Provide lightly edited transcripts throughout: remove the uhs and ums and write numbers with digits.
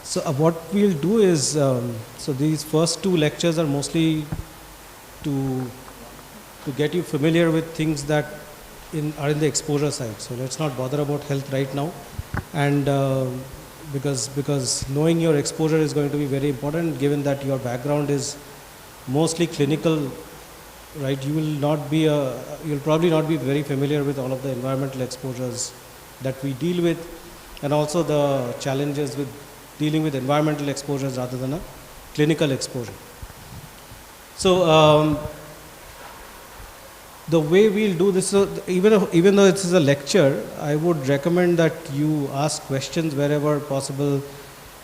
So what we'll do is, so these first two lectures are mostly to get you familiar with things that are in the exposure side. So let's not bother about health right now, and because knowing your exposure is going to be very important, given that your background is mostly clinical, right? You'll probably not be very familiar with all of the environmental exposures that we deal with, and also the challenges with dealing with environmental exposures rather than a clinical exposure. So the way we'll do this, so even though this is a lecture, I would recommend that you ask questions wherever possible,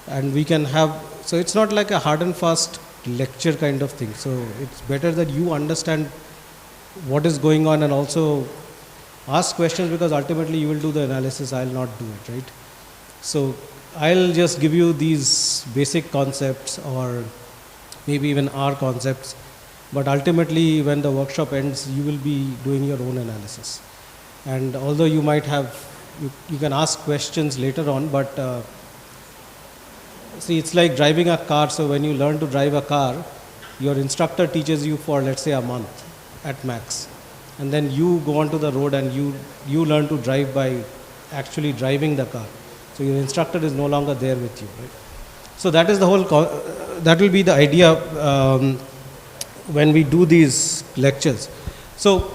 and we can have, so it's not like a hard and fast lecture kind of thing. So it's better that you understand what is going on and also ask questions, because ultimately you will do the analysis, I'll not do it, right? So I'll just give you these basic concepts, or maybe even our concepts, but ultimately when the workshop ends, you will be doing your own analysis. And although you might have, you can ask questions later on, but see, it's like driving a car. So when you learn to drive a car, your instructor teaches you for, let's say, a month at max, and then you go onto the road and you learn to drive by actually driving the car. So your instructor is no longer there with you, right? So that is the whole, that will be the idea when we do these lectures. So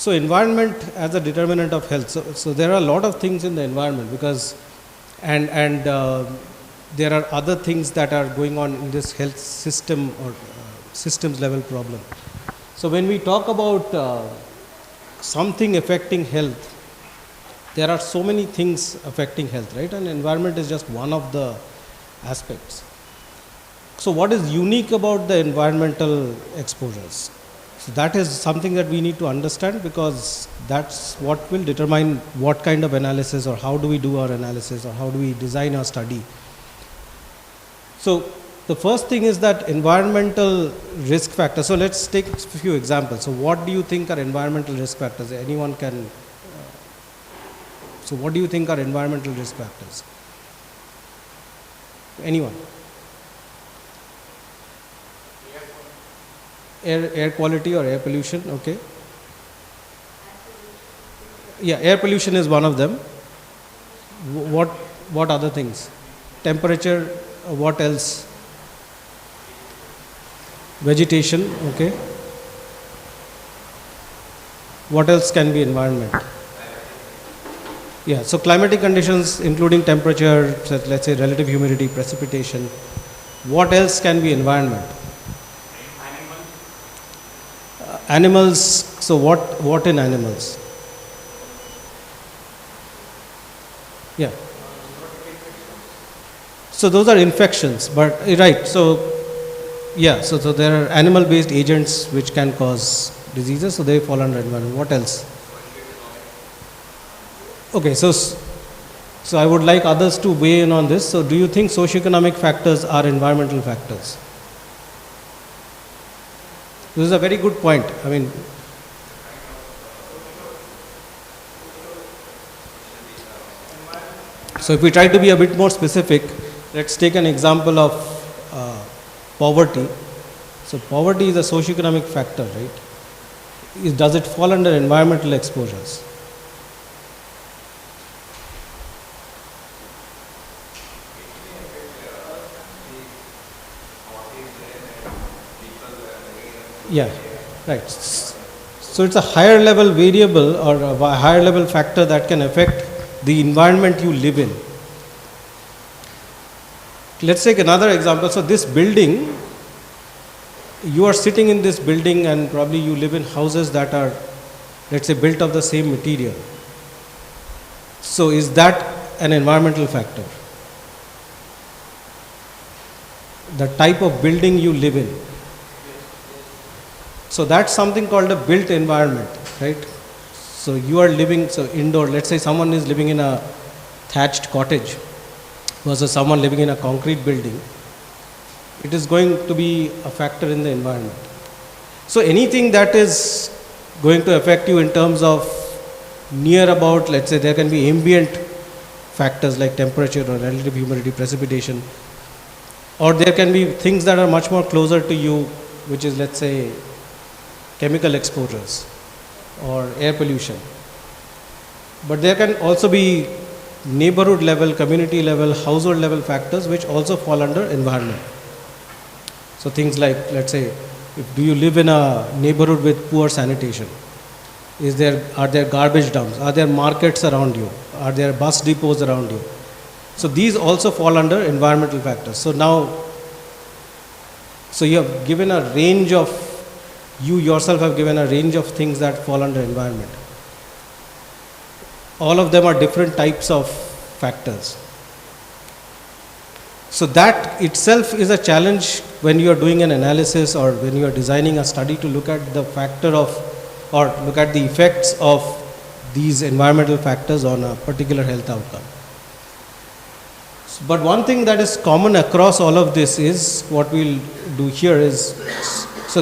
environment as a determinant of health. So there are a lot of things in the environment, because and there are other things that are going on in this health system or systems level problem. So when we talk about something affecting health, there are so many things affecting health, right? And environment is just one of the aspects. So what is unique about the environmental exposures? So that is something that we need to understand, because that's what will determine what kind of analysis, or how do we do our analysis, or how do we design our study. So the first thing is that environmental risk factors. So let's take a few examples. So what do you think are environmental risk factors? Anyone can. So what do you think are environmental risk factors? Anyone? Air quality or air pollution, okay. Yeah, air pollution is one of them. What other things? Temperature, what else? Vegetation, okay. What else can be environment? Yeah, so climatic conditions including temperature, let's say relative humidity, precipitation. What else can be environment? Animals, so what in animals? Yeah. So those are infections, but right, so yeah, so there are animal based agents which can cause diseases, so they fall under environment. What else? Okay, so I would like others to weigh in on this. So do you think socioeconomic factors are environmental factors? This is a very good point. I mean, so if we try to be a bit more specific, let's take an example of poverty. So poverty is a socioeconomic factor, right? Does it fall under environmental exposures? Yeah, right. So it's a higher level variable or a higher level factor that can affect the environment you live in. Let's take another example. So this building, you are sitting in this building and probably you live in houses that are, let's say, built of the same material. So is that an environmental factor? The type of building you live in. So that's something called a built environment, right? So you are living, so indoor, let's say someone is living in a thatched cottage versus someone living in a concrete building. It is going to be a factor in the environment. So anything that is going to affect you in terms of near about, let's say there can be ambient factors like temperature or relative humidity, precipitation, or there can be things that are much more closer to you, which is, let's say, chemical exposures or air pollution. But there can also be neighborhood level, community level, household level factors which also fall under environment. So things like, let's say, do you live in a neighborhood with poor sanitation? Are there garbage dumps? Are there markets around you? Are there bus depots around you? So these also fall under environmental factors. So you have given a range of, you yourself have given a range of things that fall under environment. All of them are different types of factors. So that itself is a challenge when you are doing an analysis or when you are designing a study to look at the factor of, or look at the effects of these environmental factors on a particular health outcome. But one thing that is common across all of this is, what we'll do here is, so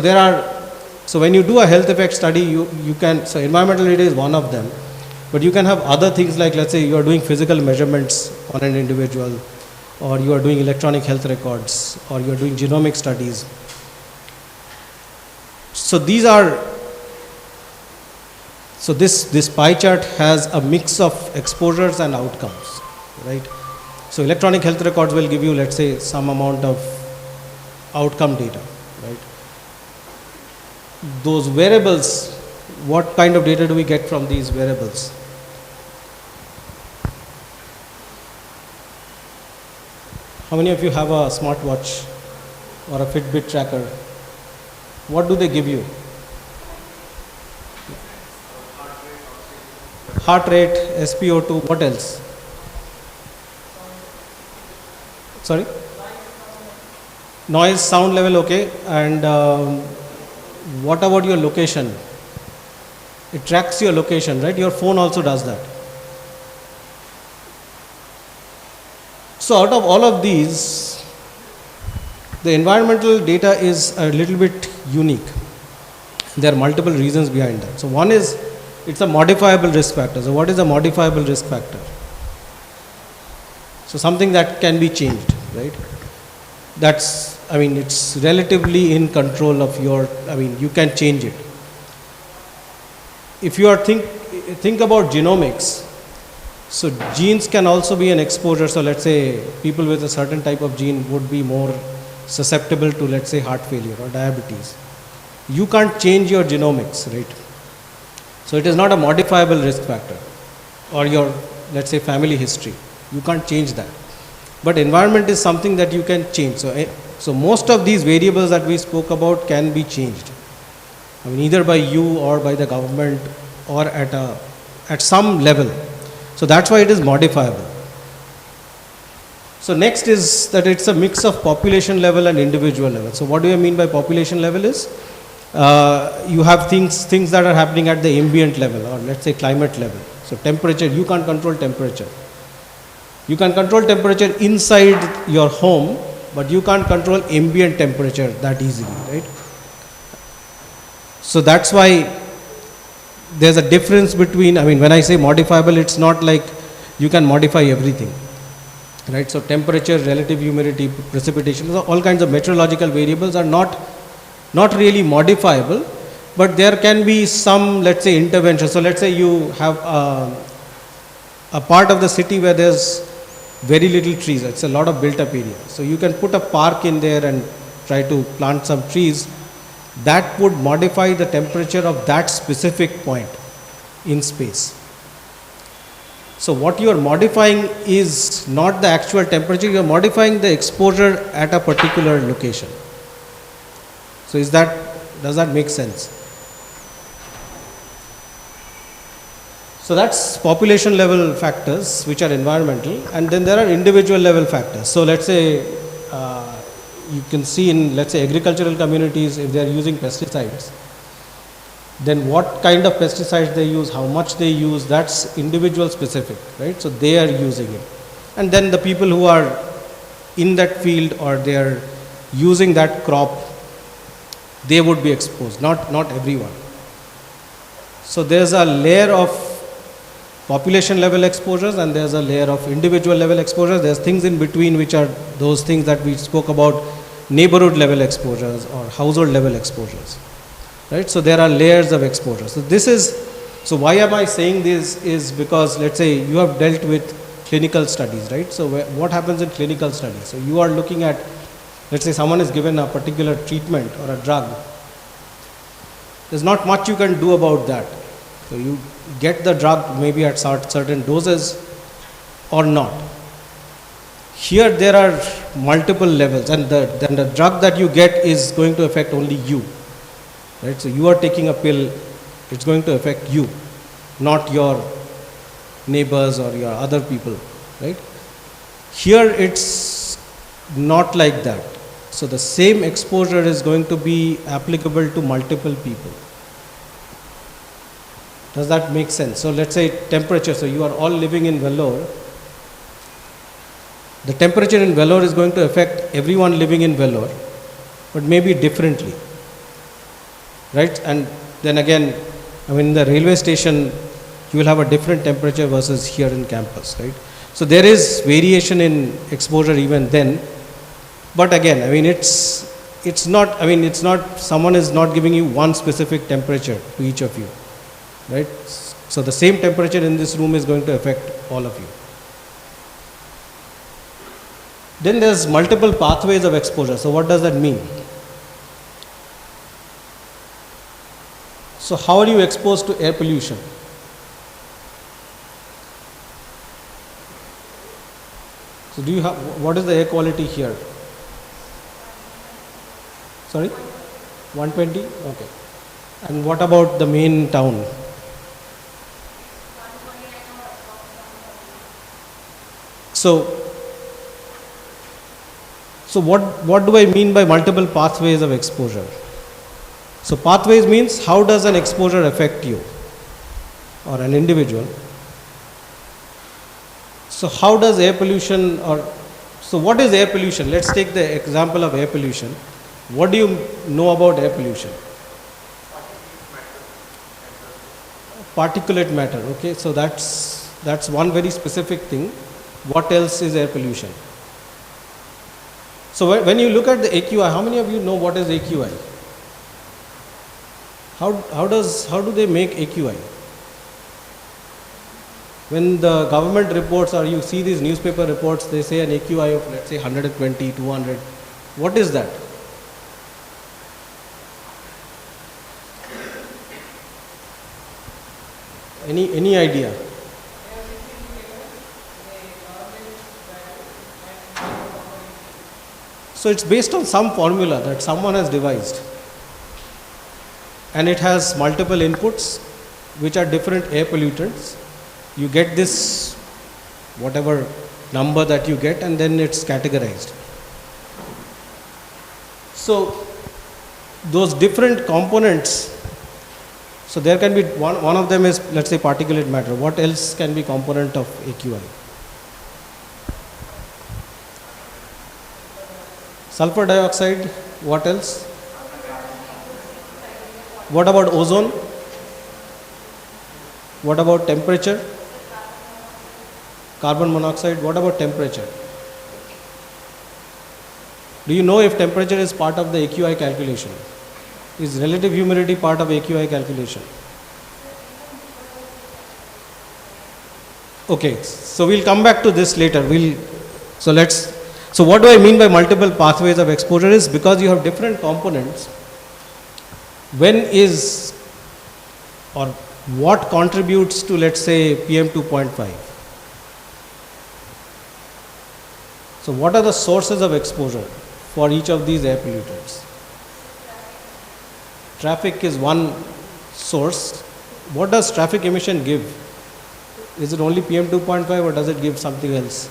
when you do a health effect study, you can, so environmental data is one of them, but you can have other things like, let's say you are doing physical measurements on an individual, or you are doing electronic health records, or you are doing genomic studies. So this pie chart has a mix of exposures and outcomes, right? So electronic health records will give you, let's say, some amount of outcome data, right? Those variables, what kind of data do we get from these variables? How many of you have a smartwatch or a Fitbit tracker? What do they give you? Heart rate, SpO2, what else? Sorry? Noise, sound level, okay. And what about your location? It tracks your location, right? Your phone also does that. So out of all of these, the environmental data is a little bit unique. There are multiple reasons behind that. So one is, it's a modifiable risk factor. So what is a modifiable risk factor? So something that can be changed, right? It's relatively in control of you can change it. If you are think about genomics, so genes can also be an exposure. So let's say people with a certain type of gene would be more susceptible to, let's say, heart failure or diabetes. You can't change your genomics, right? So it is not a modifiable risk factor, or your, let's say, family history. You can't change that. But environment is something that you can change. So most of these variables that we spoke about can be changed. Either by you or by the government or at some level. So that's why it is modifiable. So next is that it's a mix of population level and individual level. So what do I mean by population level is, you have things that are happening at the ambient level, or let's say climate level. So temperature, you can't control temperature. You can control temperature inside your home, but you can't control ambient temperature that easily, right? So that's why there's a difference between, when I say modifiable, it's not like you can modify everything, right? So temperature, relative humidity, precipitation, so all kinds of meteorological variables are not really modifiable, but there can be some, let's say, intervention. So let's say you have a part of the city where there's very little trees, it's a lot of built up area. So you can put a park in there and try to plant some trees. That would modify the temperature of that specific point in space. So what you are modifying is not the actual temperature, you are modifying the exposure at a particular location. So does that make sense? So that's population level factors which are environmental, and then there are individual level factors. So let's say you can see in, let's say, agricultural communities, if they are using pesticides, then what kind of pesticides they use, how much they use, that's individual specific, right? So they are using it. And then the people who are in that field or they are using that crop, they would be exposed, not everyone. So there's a layer of population level exposures and there's a layer of individual level exposures. There's things in between which are those things that we spoke about, neighborhood level exposures or household level exposures, right? So there are layers of exposure. So why am I saying this is because let's say you have dealt with clinical studies, right? So what happens in clinical studies? So you are looking at, let's say someone is given a particular treatment or a drug. There's not much you can do about that. So you get the drug maybe at certain doses or not. Here there are multiple levels and then the drug that you get is going to affect only you, right? So you are taking a pill, it's going to affect you, not your neighbors or your other people, right? Here it's not like that. So the same exposure is going to be applicable to multiple people. Does that make sense? So let's say temperature. So you are all living in Vellore. The temperature in Vellore is going to affect everyone living in Vellore, but maybe differently, right? And then again, I mean, in the railway station, you will have a different temperature versus here in campus, right? So there is variation in exposure even then. But again, I mean, it's not, someone is not giving you one specific temperature to each of you, right? So the same temperature in this room is going to affect all of you. Then there's multiple pathways of exposure. So what does that mean? So how are you exposed to air pollution? So do you have, what is the air quality here? Sorry? 120? Okay. And what about the main town? So what do I mean by multiple pathways of exposure? So pathways means how does an exposure affect you or an individual? So how does air pollution so what is air pollution? Let's take the example of air pollution. What do you know about air pollution? Particulate matter. Okay, so that's one very specific thing. What else is air pollution? So when you look at the AQI, how many of you know what is AQI? How do they make AQI? When the government reports or you see these newspaper reports, they say an AQI of let's say 120, 200. What is that? Any idea? So it's based on some formula that someone has devised, and it has multiple inputs which are different air pollutants. You get this whatever number that you get, and then it's categorized. So those different components, so there can be one of them is let's say particulate matter. What else can be component of AQI? Sulfur dioxide. What else? What about ozone? What about temperature? Carbon monoxide. What about temperature? Do you know if temperature is part of the AQI calculation? Is relative humidity part of AQI calculation? Okay, so we'll come back to this later. So what do I mean by multiple pathways of exposure is because you have different components. When is or what contributes to let's say PM 2.5? So what are the sources of exposure for each of these air pollutants? Traffic is one source. What does traffic emission give? Is it only PM 2.5 or does it give something else?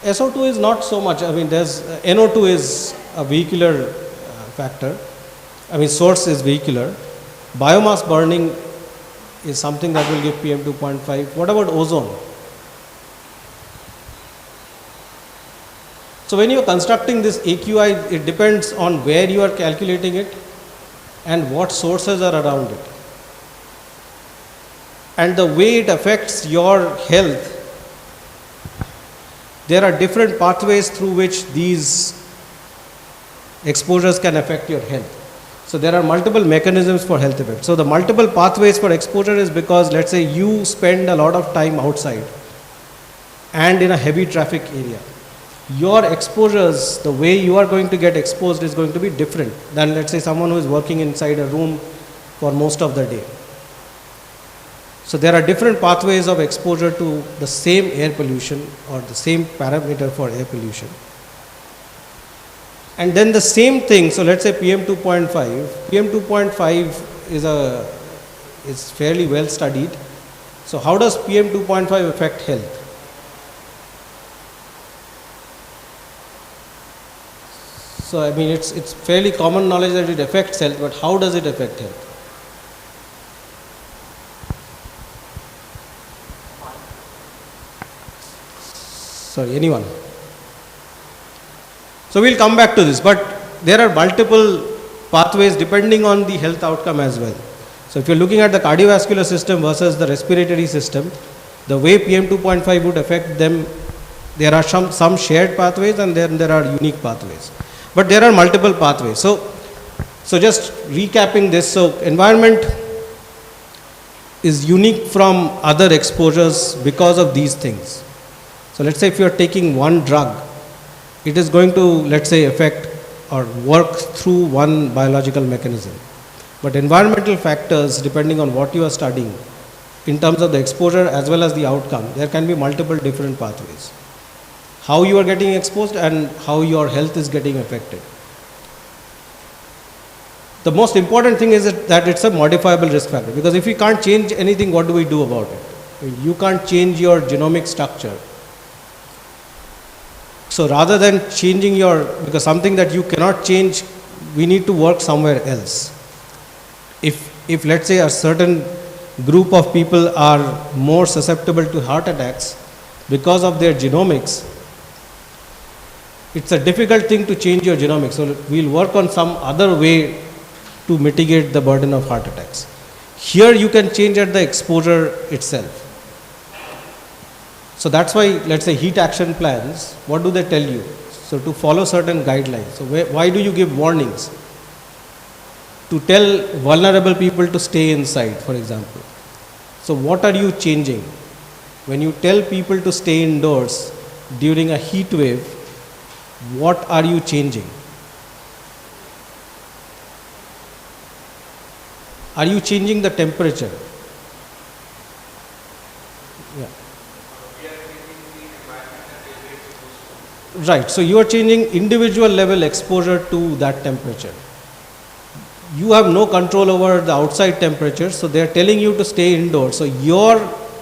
SO2 is not so much. I mean, there's NO2 is a vehicular factor. I mean, source is vehicular. Biomass burning is something that will give PM 2.5. What about ozone? So when you are constructing this AQI, it depends on where you are calculating it and what sources are around it. and the way it affects your health, there are different pathways through which these exposures can affect your health. So there are multiple mechanisms for health effects. So the multiple pathways for exposure is because, let's say, you spend a lot of time outside and in a heavy traffic area. Your exposures, the way you are going to get exposed is going to be different than, let's say, someone who is working inside a room for most of the day. So there are different pathways of exposure to the same air pollution or the same parameter for air pollution. And then the same thing, so let's say PM 2.5. PM 2.5 is fairly well studied. So how does PM 2.5 affect health? So I mean, it's fairly common knowledge that it affects health, but how does it affect health? Sorry, anyone? So we'll come back to this, but there are multiple pathways depending on the health outcome as well. So if you're looking at the cardiovascular system versus the respiratory system, the way PM 2.5 would affect them, there are some shared pathways and then there are unique pathways. But there are multiple pathways. So just recapping this, so environment is unique from other exposures because of these things. So let's say if you're taking one drug, it is going to, let's say, affect or work through one biological mechanism. But environmental factors, depending on what you are studying, in terms of the exposure as well as the outcome, there can be multiple different pathways. How you are getting exposed and how your health is getting affected. The most important thing is that it's a modifiable risk factor, because if you can't change anything, what do we do about it? I mean, you can't change your genomic structure. So rather than changing because something that you cannot change, we need to work somewhere else. If let's say a certain group of people are more susceptible to heart attacks because of their genomics, it's a difficult thing to change your genomics. So we'll work on some other way to mitigate the burden of heart attacks. Here you can change at the exposure itself. So that's why, let's say, heat action plans, what do they tell you? So to follow certain guidelines. So why do you give warnings? To tell vulnerable people to stay inside, for example. So what are you changing? When you tell people to stay indoors during a heat wave, what are you changing? Are you changing the temperature? Yeah. Right, so you are changing individual level exposure to that temperature. You have no control over the outside temperature, so they are telling you to stay indoors. So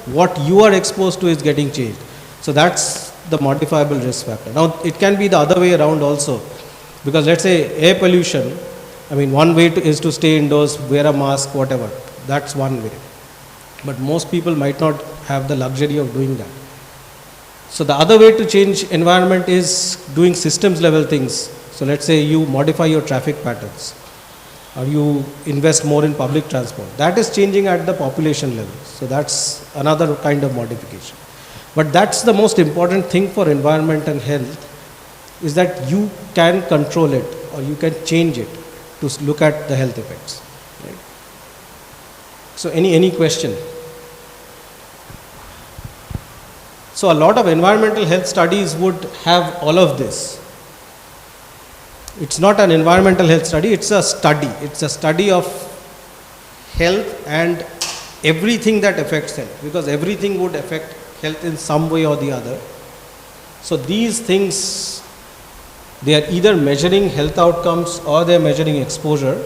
what you are exposed to is getting changed. So that's the modifiable risk factor. Now it can be the other way around also, because let's say air pollution, I mean, one way is to stay indoors, wear a mask, whatever. That's one way. But most people might not have the luxury of doing that. So the other way to change environment is doing systems level things. So let's say you modify your traffic patterns, or you invest more in public transport. That is changing at the population level. So that's another kind of modification. But that's the most important thing for environment and health, is that you can control it or you can change it to look at the health effects. Right? So any question? So a lot of environmental health studies would have all of this. It's not an environmental health study, it's a study. It's a study of health and everything that affects health, because everything would affect health in some way or the other. So these things, they are either measuring health outcomes or they are measuring exposure.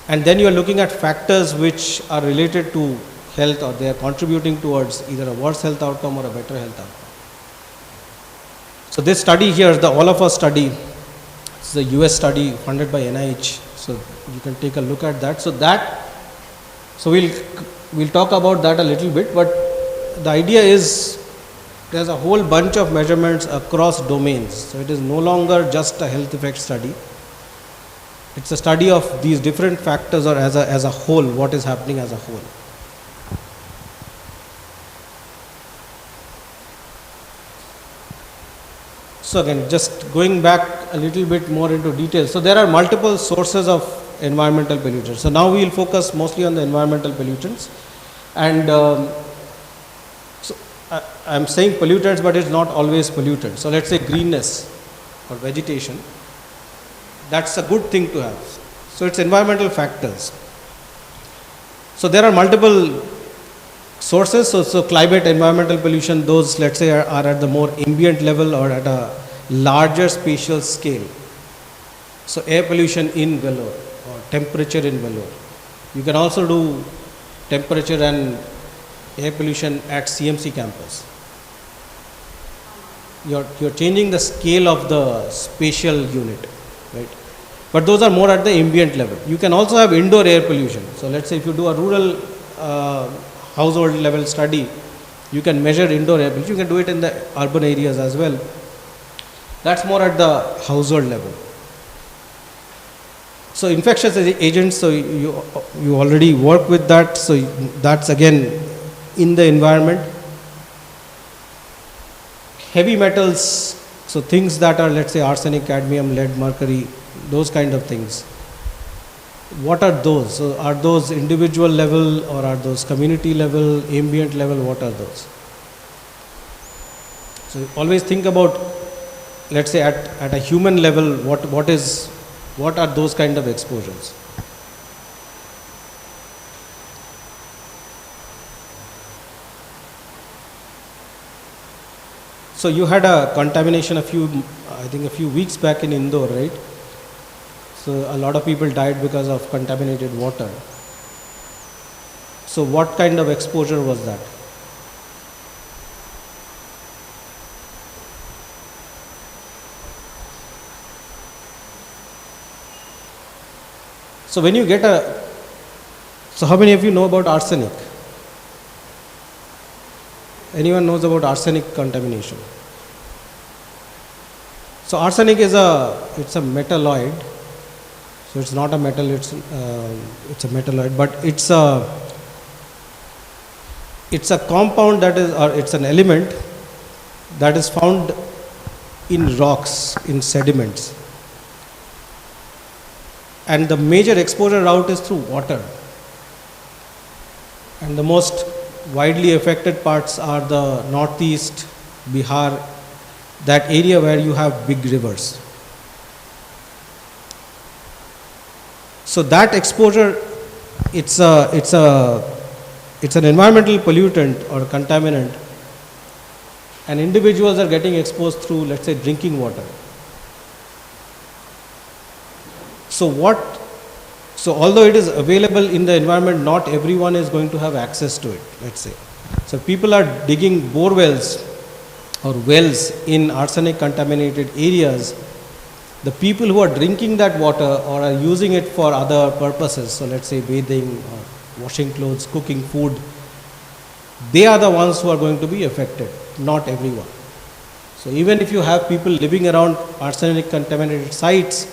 And then you are looking at factors which are related to health, or they are contributing towards either a worse health outcome or a better health outcome. So this study here, the All of Us study, it's a US study funded by NIH. So you can take a look at that. So we'll talk about that a little bit, but the idea is there's a whole bunch of measurements across domains. So it is no longer just a health effect study. It's a study of these different factors, or as a whole, what is happening as a whole. So again, just going back a little bit more into detail. So there are multiple sources of environmental pollutants. So now we will focus mostly on the environmental pollutants. And so I'm saying pollutants, but it's not always pollutants. So let's say greenness or vegetation. That's a good thing to have. So it's environmental factors. So there are multiple sources. So climate, environmental pollution, those let's say are at the more ambient level or at a larger spatial scale. So air pollution in Vellore or temperature in Vellore. You can also do temperature and air pollution at CMC campus. You're changing the scale of the spatial unit, right? But those are more at the ambient level. You can also have indoor air pollution. So let's say if you do a rural household level study, you can measure indoor air pollution. You can do it in the urban areas as well. That's more at the household level. So infectious agents, so you already work with that. So that's again in the environment. Heavy metals, so things that are let's say arsenic, cadmium, lead, mercury, those kind of things. What are those? So are those individual level or are those community level, ambient level? What are those? So always think about, let's say at a human level, what are those kind of exposures? So you had a contamination a few weeks back in Indore, right? So a lot of people died because of contaminated water. So what kind of exposure was that? So when you get so how many of you know about arsenic? Anyone knows about arsenic contamination? So arsenic is it's a metalloid. So it's not a metal, it's a metalloid, but it's a compound that is, or it's an element that is found in rocks, in sediments. And the major exposure route is through water. And the most widely affected parts are the northeast, Bihar, that area where you have big rivers. So that exposure, it's an environmental pollutant or contaminant, and individuals are getting exposed through, let's say, drinking water. So although it is available in the environment, not everyone is going to have access to it, let's say. So people are digging bore wells or wells in arsenic contaminated areas. The people who are drinking that water or are using it for other purposes, so let's say bathing or washing clothes, cooking food, they are the ones who are going to be affected, not everyone. So even if you have people living around arsenic contaminated sites,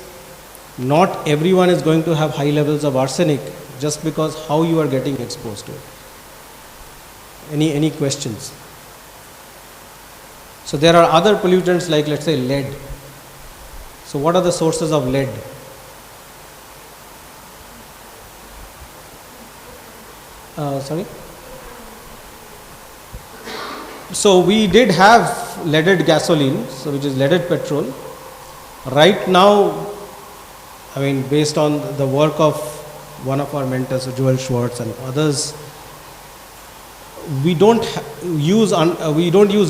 not everyone is going to have high levels of arsenic just because how you are getting exposed to it. Any questions? So there are other pollutants like, let's say, lead. So what are the sources of lead? Sorry? So we did have leaded gasoline, so which is leaded petrol. Right now, I mean, based on the work of one of our mentors, Joel Schwartz and others, we don't use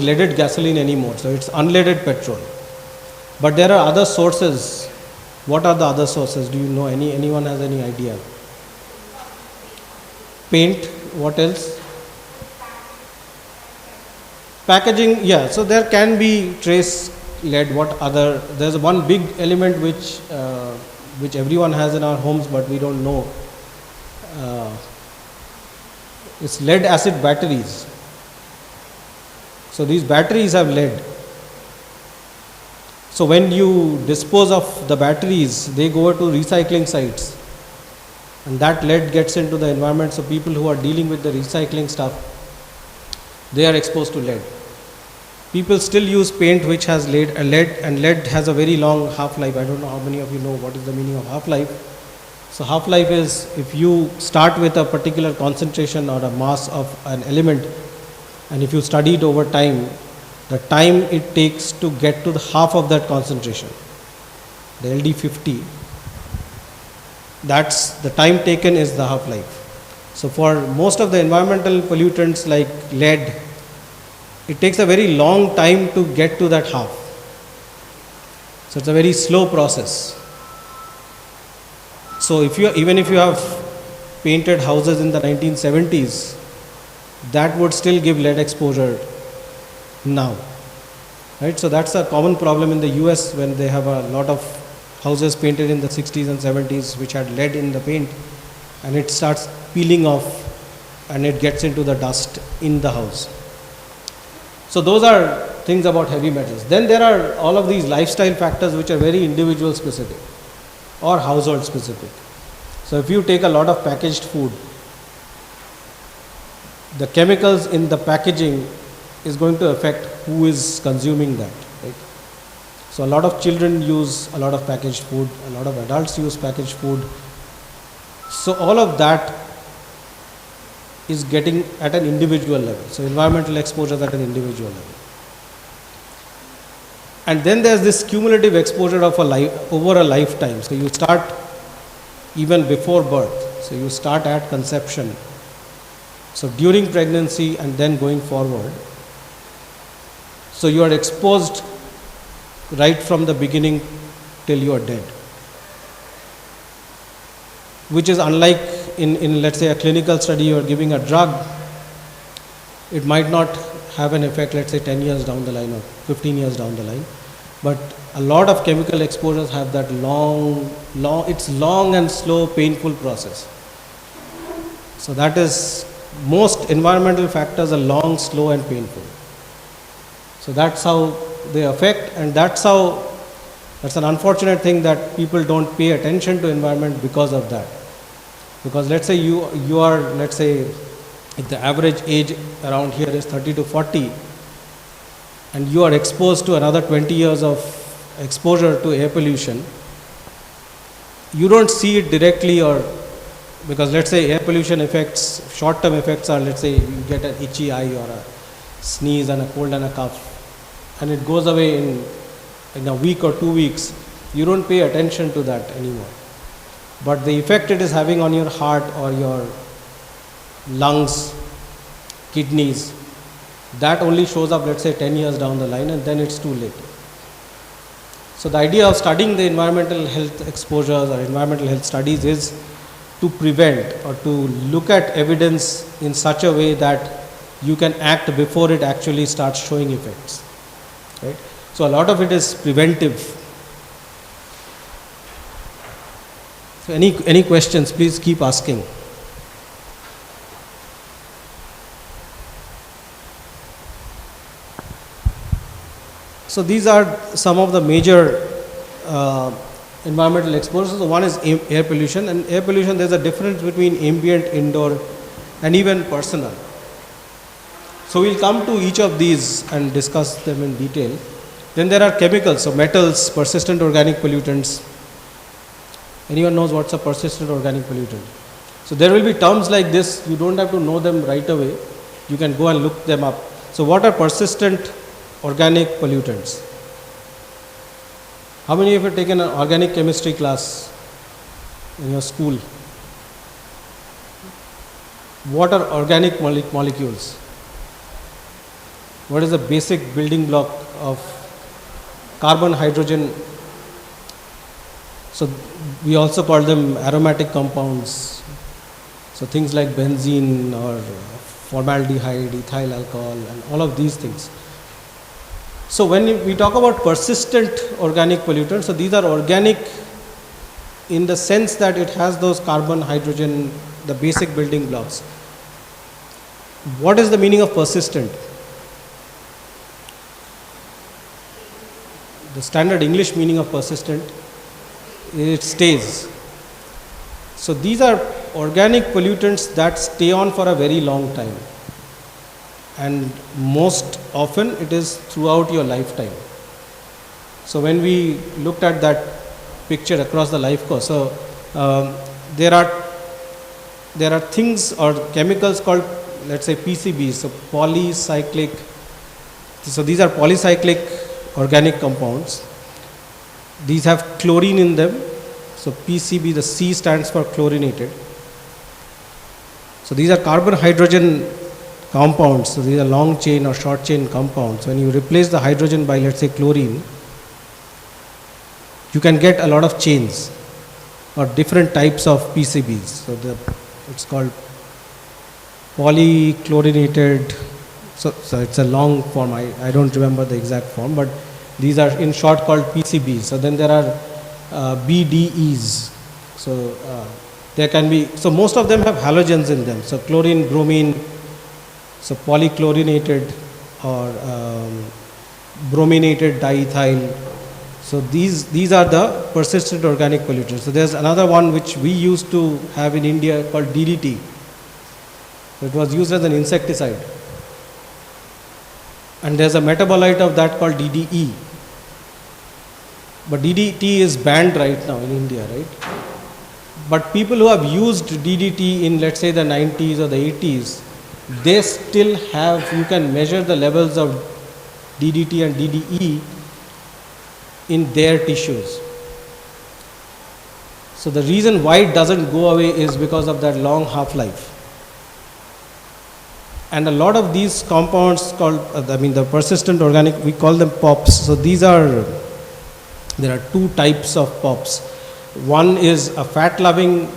leaded gasoline anymore. So it's unleaded petrol. But there are other sources. What are the other sources? Do you know? Anyone has any idea? Paint. What else? Packaging. Yeah. So there can be trace lead. What other? There's one big element which everyone has in our homes, but we don't know. It's lead acid batteries. So these batteries have lead. So when you dispose of the batteries, they go to recycling sites, and that lead gets into the environment. So people who are dealing with the recycling stuff, they are exposed to lead. People still use paint which has lead, and lead has a very long half-life. I don't know how many of you know what is the meaning of half-life. So half-life is if you start with a particular concentration or a mass of an element, and if you study it over time, the time it takes to get to the half of that concentration, the LD50, that's the time taken is the half-life. So for most of the environmental pollutants like lead, it takes a very long time to get to that half. So it's a very slow process. So even if you have painted houses in the 1970s, that would still give lead exposure now. Right? So that's a common problem in the US when they have a lot of houses painted in the 60s and 70s which had lead in the paint, and it starts peeling off and it gets into the dust in the house. So those are things about heavy metals. Then there are all of these lifestyle factors which are very individual specific or household specific. So if you take a lot of packaged food, the chemicals in the packaging is going to affect who is consuming that. Right? So a lot of children use a lot of packaged food, a lot of adults use packaged food. So all of that is getting at an individual level. So environmental exposure at an individual level. And then there's this cumulative exposure of over a lifetime. So you start even before birth. So you start at conception. So during pregnancy and then going forward. So you are exposed right from the beginning till you are dead. Which is unlike in let's say a clinical study, you are giving a drug, it might not have an effect let's say 10 years down the line or 15 years down the line, but a lot of chemical exposures have that it's long and slow painful process. So that is, most environmental factors are long, slow and painful. So that's how they affect, and that's an unfortunate thing that people don't pay attention to environment because of that. Because let's say you are, let's say if the average age around here is 30 to 40 and you are exposed to another 20 years of exposure to air pollution, you don't see it directly, or because let's say air pollution effects, short-term effects are, let's say you get an itchy eye or a sneeze and a cold and a cough and it goes away in a week or 2 weeks, you don't pay attention to that anymore. But the effect it is having on your heart or your lungs, kidneys, that only shows up let's say 10 years down the line, and then it's too late. So the idea of studying the environmental health exposures or environmental health studies is to prevent or to look at evidence in such a way that you can act before it actually starts showing effects. Right? So a lot of it is preventive. So any questions, please keep asking. So these are some of the major environmental exposures. So one is air pollution, and air pollution, there's a difference between ambient, indoor and even personal. So we'll come to each of these and discuss them in detail. Then there are chemicals, so metals, persistent organic pollutants. Anyone knows what's a persistent organic pollutant? So there will be terms like this, you don't have to know them right away. You can go and look them up. So what are persistent organic pollutants? How many of you have taken an organic chemistry class in your school? What are organic molecules? What is the basic building block of carbon, hydrogen? So we also call them aromatic compounds. So things like benzene or formaldehyde, ethyl alcohol and all of these things. So when we talk about persistent organic pollutants, so these are organic in the sense that it has those carbon, hydrogen, the basic building blocks. What is the meaning of persistent? The standard English meaning of persistent, it stays. So these are organic pollutants that stay on for a very long time, and most often it is throughout your lifetime. So when we looked at that picture across the life course, so there are things or chemicals called, let's say, PCBs, so polycyclic. So these are polycyclic organic compounds. These have chlorine in them. So PCB, the C stands for chlorinated. So these are carbon hydrogen compounds. So these are long chain or short chain compounds. When you replace the hydrogen by, let's say, chlorine, you can get a lot of chains or different types of PCBs. So it's called polychlorinated. So it's a long form. I don't remember the exact form, but these are in short called PCBs. So then there are BDEs. So there can be, so most of them have halogens in them. So chlorine, bromine, so polychlorinated or brominated diethyl. So these are the persistent organic pollutants. So there's another one which we used to have in India called DDT. So it was used as an insecticide. And there's a metabolite of that called DDE. But DDT is banned right now in India, right? But people who have used DDT in, let's say, the 90s or the 80s, they still have, you can measure the levels of DDT and DDE in their tissues. So the reason why it doesn't go away is because of that long half-life. And a lot of these compounds called, the persistent organic, we call them POPs. So there are two types of POPs. One is a fat-loving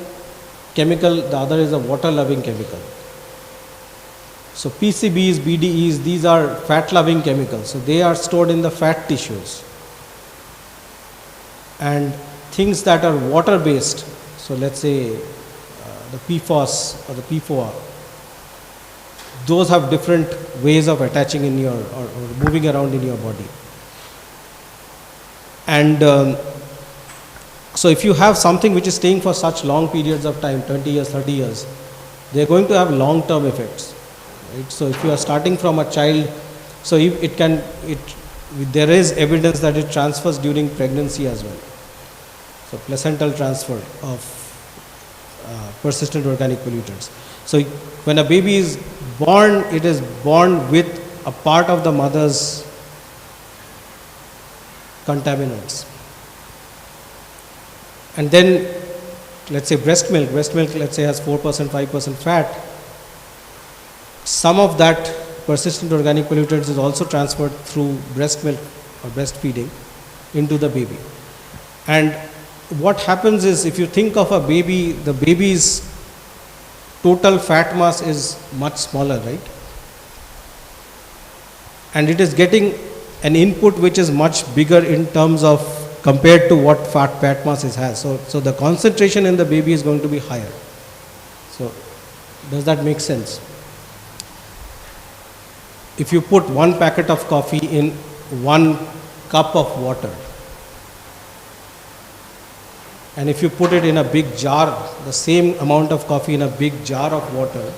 chemical, the other is a water-loving chemical. So PCBs, BDEs, these are fat-loving chemicals. So they are stored in the fat tissues. And things that are water-based, so let's say the PFOS or the PFOA, those have different ways of attaching in your or moving around in your body. And so if you have something which is staying for such long periods of time, 20 years, 30 years, they are going to have long-term effects. Right? So if you are starting from a child, so there is evidence that it transfers during pregnancy as well. So placental transfer of persistent organic pollutants. So when a baby is born, it is born with a part of the mother's contaminants. And then, let's say breast milk, let's say has 4%, 5% fat. Some of that persistent organic pollutants is also transferred through breast milk or breastfeeding into the baby. And what happens is, if you think of a baby, the baby's total fat mass is much smaller, right? And it is getting an input which is much bigger in terms of compared to what fat mass it has. So the concentration in the baby is going to be higher. So does that make sense? If you put one packet of coffee in 1 cup of water, and if you put it in a big jar, the same amount of coffee in a big jar of water,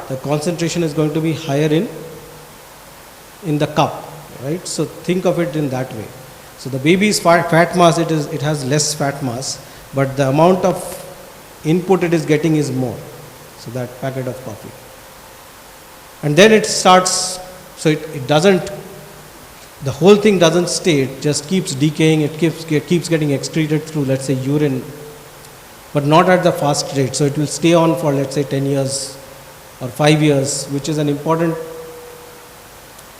the concentration is going to be higher in the cup, right? So think of it in that way. So the baby's fat mass, it has less fat mass, but the amount of input it is getting is more. So that packet of coffee. And then it starts, so it doesn't, the whole thing doesn't stay, it just keeps decaying, it keeps getting excreted through, let's say, urine, but not at the fast rate. So it will stay on for, let's say, 10 years or 5 years, which is an important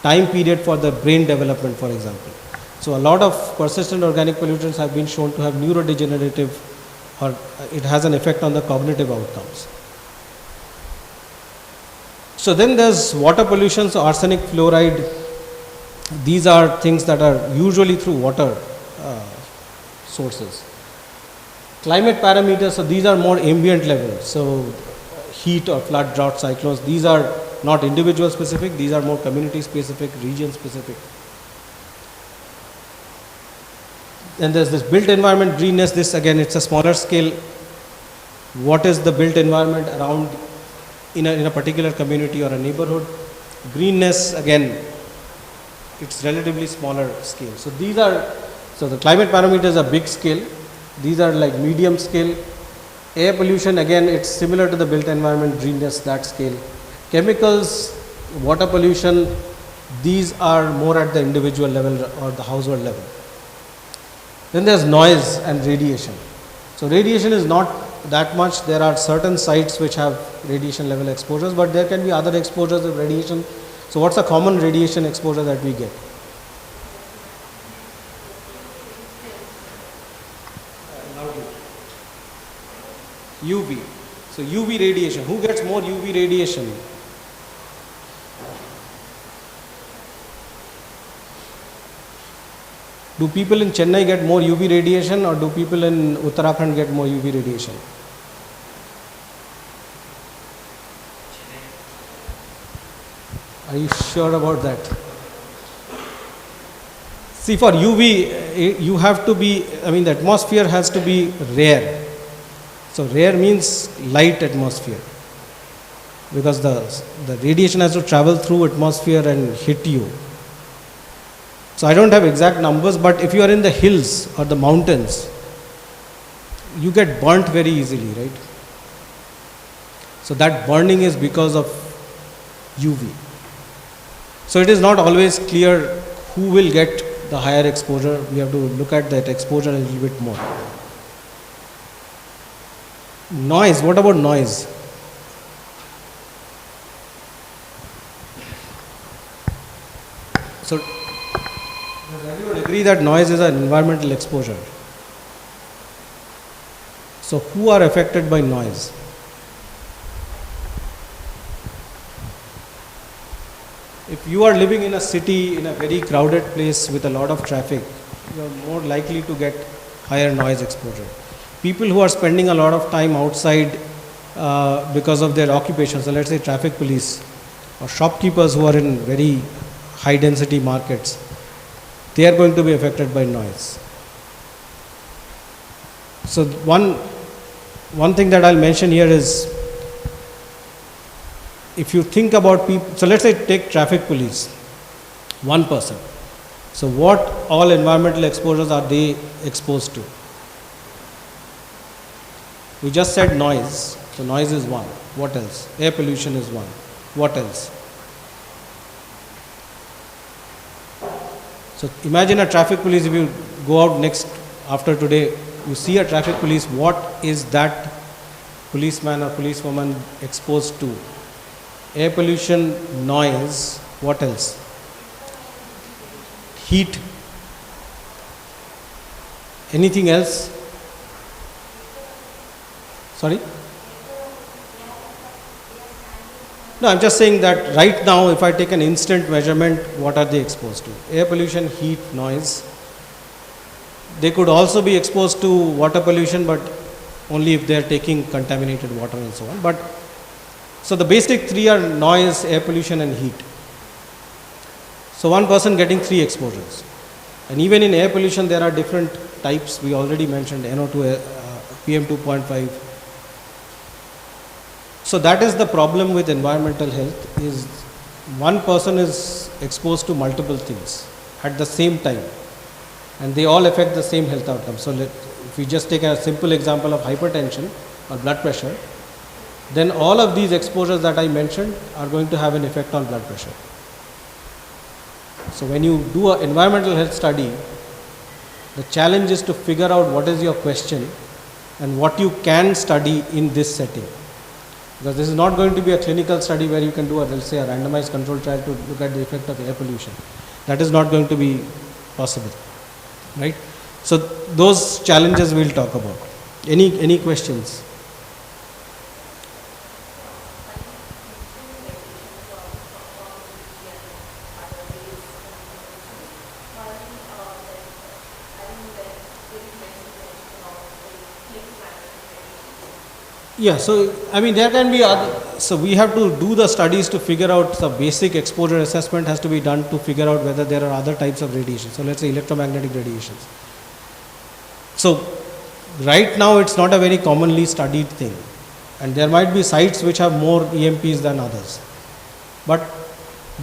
time period for the brain development, for example. So a lot of persistent organic pollutants have been shown to have neurodegenerative, or it has an effect on the cognitive outcomes. So then there's water pollution, so arsenic, fluoride. These are things that are usually through water sources. Climate parameters, so these are more ambient level. So heat or flood, drought, cyclones, these are not individual specific, these are more community specific, region specific. Then there's this built environment greenness. This again, it's a smaller scale. What is the built environment around in a particular community or a neighborhood? Greenness, again, it's relatively smaller scale. So these are, so the climate parameters are big scale. These are like medium scale. Air pollution, again, it's similar to the built environment, greenness, that scale. Chemicals, water pollution, these are more at the individual level or the household level. Then there's noise and radiation. So radiation is not that much. There are certain sites which have radiation level exposures, but there can be other exposures of radiation. So what's a common radiation exposure that we get? UV. So UV radiation. Who gets more UV radiation? Do people in Chennai get more UV radiation, or do people in Uttarakhand get more UV radiation? Are you sure about that? See, for UV, you have to be, I mean, the atmosphere has to be rare. So rare means light atmosphere, because the radiation has to travel through atmosphere and hit you. So I don't have exact numbers, but if you are in the hills or the mountains, you get burnt very easily, right? So that burning is because of UV. So it is not always clear who will get the higher exposure. We have to look at that exposure a little bit more. Noise, what about noise? So does everyone agree that noise is an environmental exposure? So who are affected by noise? If you are living in a city, in a very crowded place with a lot of traffic, you are more likely to get higher noise exposure. People who are spending a lot of time outside because of their occupation, so let's say traffic police or shopkeepers who are in very high density markets, they are going to be affected by noise. So one thing that I'll mention here is, if you think about people, so let's say take traffic police, one person. So what all environmental exposures are they exposed to? We just said noise. So noise is one. What else? Air pollution is one. What else? So imagine a traffic police. If you go out next after today, you see a traffic police, what is that policeman or policewoman exposed to? Air pollution, noise, what else? Heat. Anything else? Sorry? No, I'm just saying that right now, if I take an instant measurement, what are they exposed to? Air pollution, heat, noise. They could also be exposed to water pollution, but only if they are taking contaminated water and so on. But so the basic three are noise, air pollution and heat. So one person getting three exposures. And even in air pollution there are different types. We already mentioned NO2, PM2.5. So that is the problem with environmental health, is one person is exposed to multiple things at the same time, and they all affect the same health outcome. So if we just take a simple example of hypertension or blood pressure, then all of these exposures that I mentioned are going to have an effect on blood pressure. So when you do an environmental health study, the challenge is to figure out what is your question and what you can study in this setting. Because this is not going to be a clinical study where you can do let's say a randomized control trial to look at the effect of air pollution. That is not going to be possible, right? So those challenges we'll talk about. Any questions? Yeah, so I mean there can be other, so we have to do the studies to figure out the basic exposure assessment has to be done to figure out whether there are other types of radiation. So let's say electromagnetic radiations. So right now it's not a very commonly studied thing, and there might be sites which have more EMPs than others. But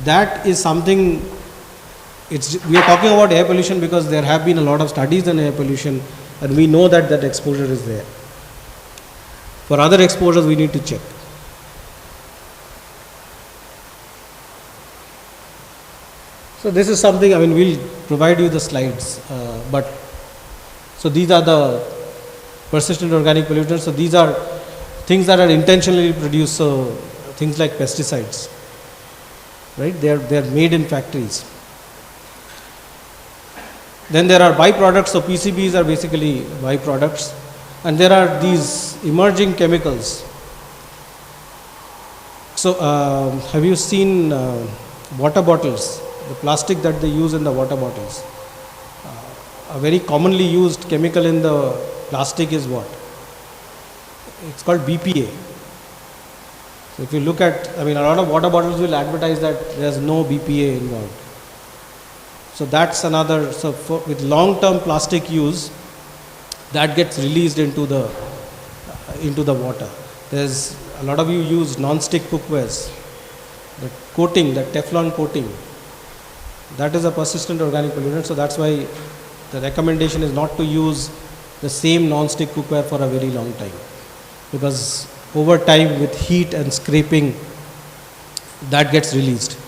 that is something We are talking about air pollution because there have been a lot of studies on air pollution, and we know that exposure is there. For other exposures, we need to check. So this is something, I mean, we'll provide you the slides, but so these are the persistent organic pollutants. So these are things that are intentionally produced, so things like pesticides, right? They are made in factories. Then there are byproducts, so PCBs are basically byproducts, and there are these emerging chemicals. So have you seen water bottles, the plastic that they use in the water bottles? A very commonly used chemical in the plastic is what? It's called BPA. So if you look at, I mean, a lot of water bottles will advertise that there's no BPA involved. So that's another, so with long-term plastic use, that gets released into the water. There's a lot of you use non-stick cookwares. The coating, that Teflon coating, that is a persistent organic pollutant. So that's why the recommendation is not to use the same non-stick cookware for a very long time, because over time with heat and scraping, that gets released.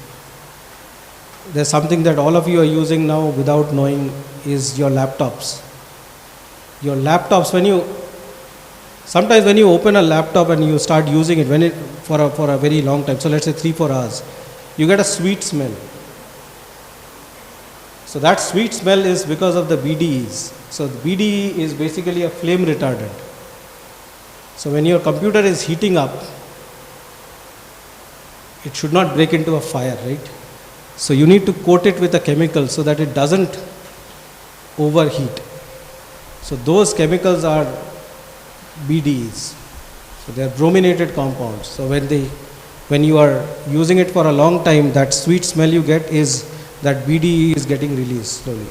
There's something that all of you are using now without knowing is your laptops. Your laptops, sometimes when you open a laptop and you start using it for a very long time, so let's say 3-4 hours, you get a sweet smell. So that sweet smell is because of the BDEs. So the BDE is basically a flame retardant. So when your computer is heating up, it should not break into a fire, right? So you need to coat it with a chemical so that it doesn't overheat. So those chemicals are BDEs. So they are brominated compounds. So when you are using it for a long time, that sweet smell you get is that BDE is getting released slowly.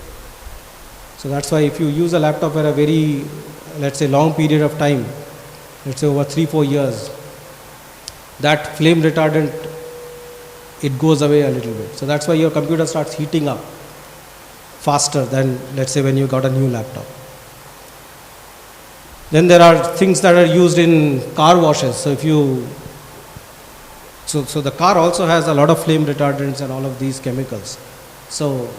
So that's why if you use a laptop for a very, let's say, long period of time, let's say over 3-4 years, that flame retardant, it goes away a little bit. So that's why your computer starts heating up faster than, let's say, when you got a new laptop. Then there are things that are used in car washes. So so the car also has a lot of flame retardants and all of these chemicals. So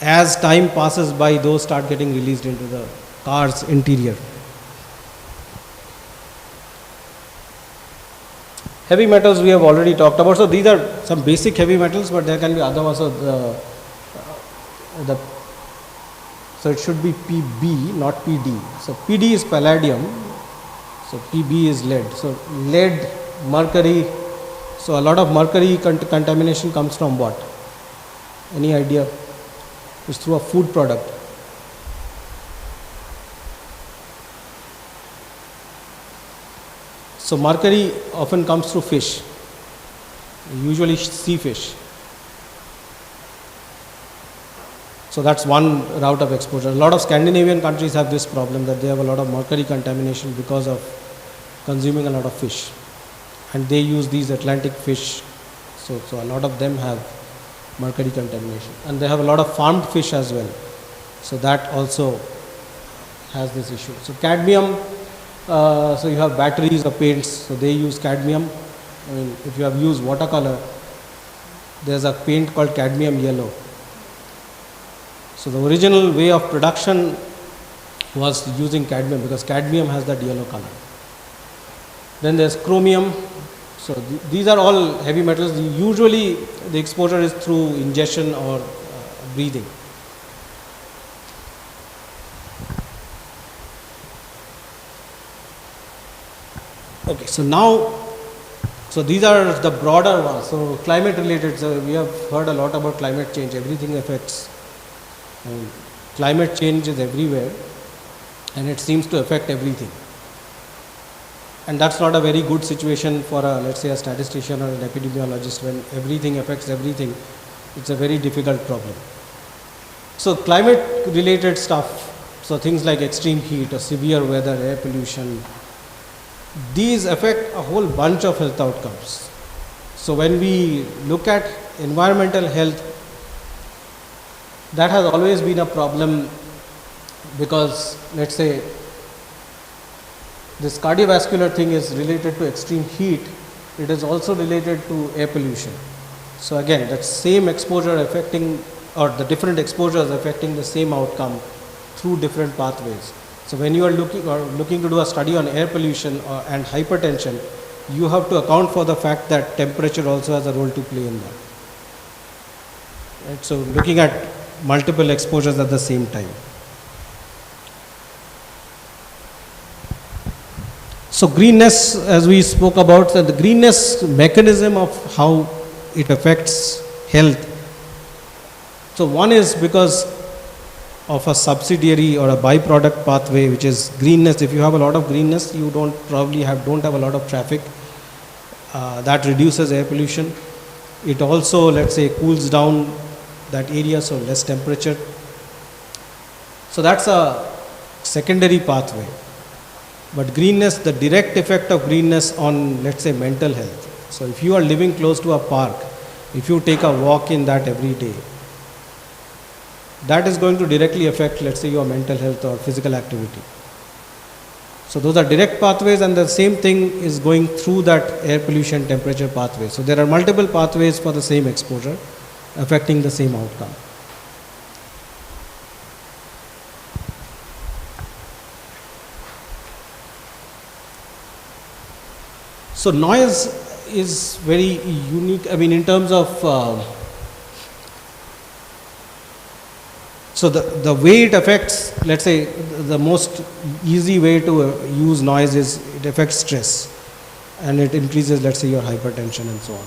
as time passes by, those start getting released into the car's interior. Heavy metals we have already talked about. So these are some basic heavy metals, but there can be other ones. So it should be PB, not PD. So PD is palladium. So PB is lead. So lead, mercury. So a lot of mercury contamination comes from what? Any idea? It's through a food product. So mercury often comes through fish, usually sea fish. So that's one route of exposure. A lot of Scandinavian countries have this problem, that they have a lot of mercury contamination because of consuming a lot of fish. And they use these Atlantic fish, so a lot of them have mercury contamination. And they have a lot of farmed fish as well. So that also has this issue. So cadmium, so you have batteries or paints, so they use cadmium. I mean, if you have used watercolor, there's a paint called cadmium yellow. So the original way of production was using cadmium, because cadmium has that yellow color. Then there's chromium. So these are all heavy metals. Usually the exposure is through ingestion or breathing. Okay, so now, so these are the broader ones. So climate related, so we have heard a lot about climate change. Everything affects. Climate change is everywhere, and it seems to affect everything. And that's not a very good situation for let's say a statistician or an epidemiologist. When everything affects everything, it's a very difficult problem. So climate related stuff, so things like extreme heat or severe weather, air pollution, these affect a whole bunch of health outcomes. So when we look at environmental health, That has always been a problem because, let's say, this cardiovascular thing is related to extreme heat. It is also related to air pollution. So again, that same exposure affecting, or the different exposures affecting the same outcome through different pathways. So when you are looking to do a study on air pollution and hypertension, you have to account for the fact that temperature also has a role to play in that. Right? So looking at multiple exposures at the same time. So greenness, as we spoke about, the greenness mechanism of how it affects health. So one is because of a subsidiary or a byproduct pathway, which is greenness. If you have a lot of greenness, you don't have a lot of traffic. That reduces air pollution. It also, let's say, cools down that area, so less temperature. So that's a secondary pathway. But greenness, the direct effect of greenness on, let's say, mental health. So if you are living close to a park, if you take a walk in that every day, that is going to directly affect, let's say, your mental health or physical activity. So those are direct pathways, and the same thing is going through that air pollution temperature pathway. So there are multiple pathways for the same exposure affecting the same outcome. So noise is very unique, I mean, in terms of, so the way it affects, let's say, the most easy way to use noise is it affects stress, and it increases, let's say, your hypertension and so on,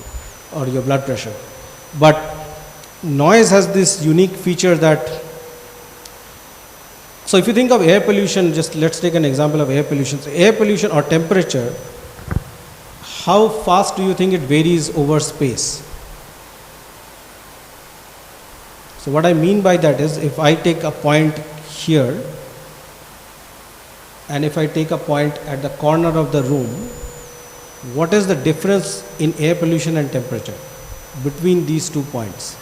or your blood pressure. But noise has this unique feature that, so if you think of air pollution, just let's take an example of air pollution. So air pollution or temperature, how fast do you think it varies over space? So what I mean by that is, if I take a point here and if I take a point at the corner of the room, what is the difference in air pollution and temperature between these 2 points?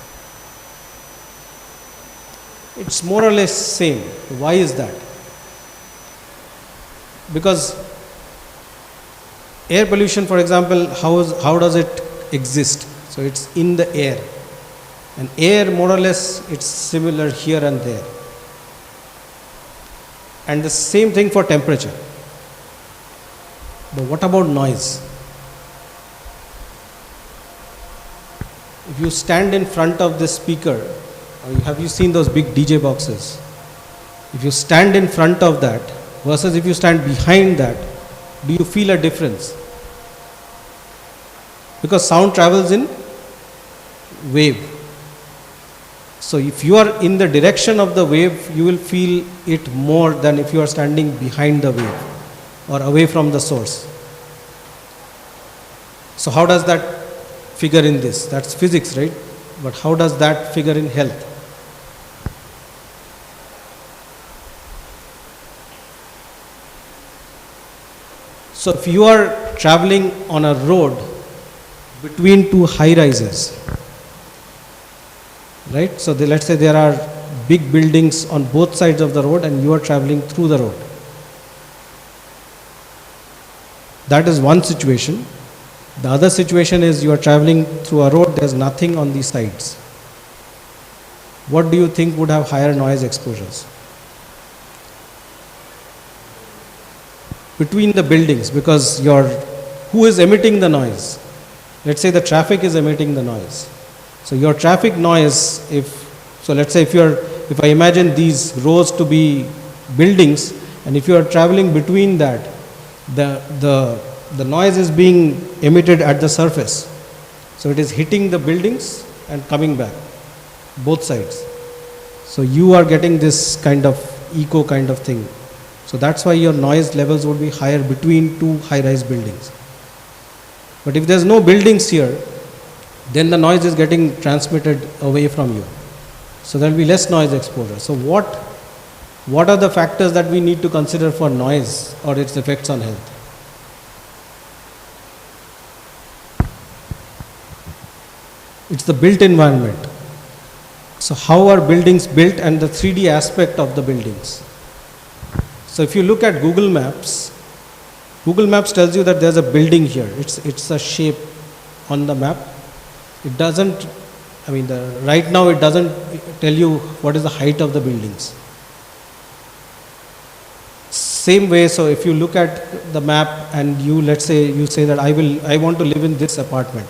It's more or less same. Why is that? Because air pollution, for example, how does it exist? So it's in the air. And air, more or less, it's similar here and there. And the same thing for temperature. But what about noise? If you stand in front of this speaker, or have you seen those big DJ boxes? If you stand in front of that versus if you stand behind that, do you feel a difference? Because sound travels in wave. So if you are in the direction of the wave, you will feel it more than if you are standing behind the wave or away from the source. So how does that figure in this? That's physics, right? But how does that figure in health? So if you are traveling on a road between 2 high rises, right? So let's say there are big buildings on both sides of the road and you are traveling through the road. That is one situation. The other situation is you are traveling through a road, there is nothing on these sides. What do you think would have higher noise exposures? Between the buildings, because who is emitting the noise? Let's say the traffic is emitting the noise. So your traffic noise, let's say if I imagine these rows to be buildings, and if you are traveling between that, the noise is being emitted at the surface. So it is hitting the buildings and coming back, both sides. So you are getting this kind of echo kind of thing. So that's why your noise levels would be higher between 2 high-rise buildings. But if there's no buildings here, then the noise is getting transmitted away from you. So there will be less noise exposure. So what are the factors that we need to consider for noise or its effects on health? It's the built environment. So how are buildings built and the 3D aspect of the buildings. So if you look at Google Maps tells you that there's a building here. It's a shape on the map. It doesn't, right now it doesn't tell you what is the height of the buildings. Same way, so if you look at the map and you say that I want to live in this apartment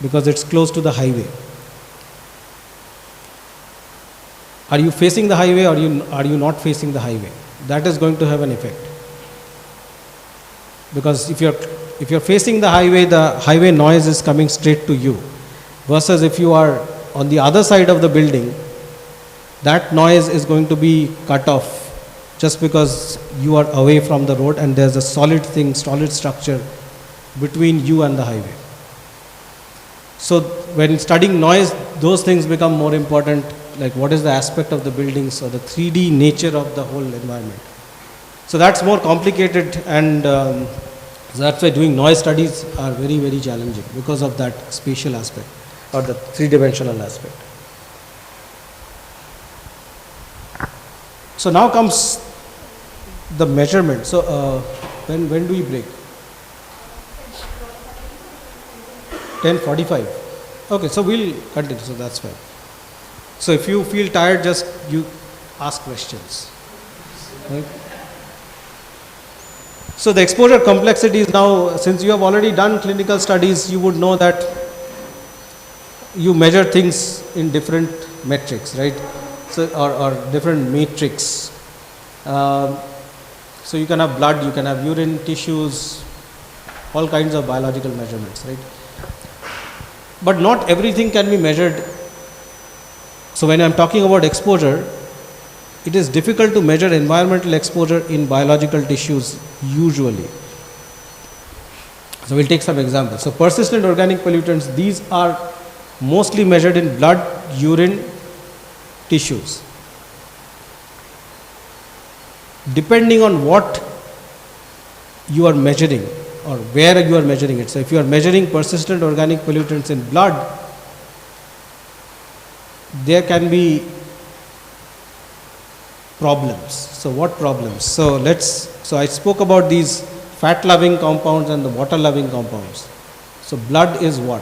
because it's close to the highway. Are you facing the highway or are you not facing the highway? That is going to have an effect. Because if you're facing the highway noise is coming straight to you. Versus if you are on the other side of the building, that noise is going to be cut off just because you are away from the road and there's a solid structure between you and the highway. So when studying noise, those things become more important, like what is the aspect of the buildings or the 3D nature of the whole environment. So that's more complicated, and so that's why doing noise studies are very, very challenging because of that spatial aspect or the three-dimensional aspect. So now comes the measurement. So when do we break? 10:45. Okay, so we'll continue. So that's fine. So if you feel tired, just you ask questions. Right? So the exposure complexity is now, since you have already done clinical studies, you would know that you measure things in different metrics, right? So or different matrix. So you can have blood, you can have urine, tissues, all kinds of biological measurements, right? But not everything can be measured. So when I'm talking about exposure, it is difficult to measure environmental exposure in biological tissues usually. So we'll take some examples. So persistent organic pollutants, these are mostly measured in blood, urine, tissues. Depending on what you are measuring or where you are measuring it. So if you are measuring persistent organic pollutants in blood, there can be problems. So what problems? So I spoke about these fat loving compounds and the water loving compounds. So blood is what?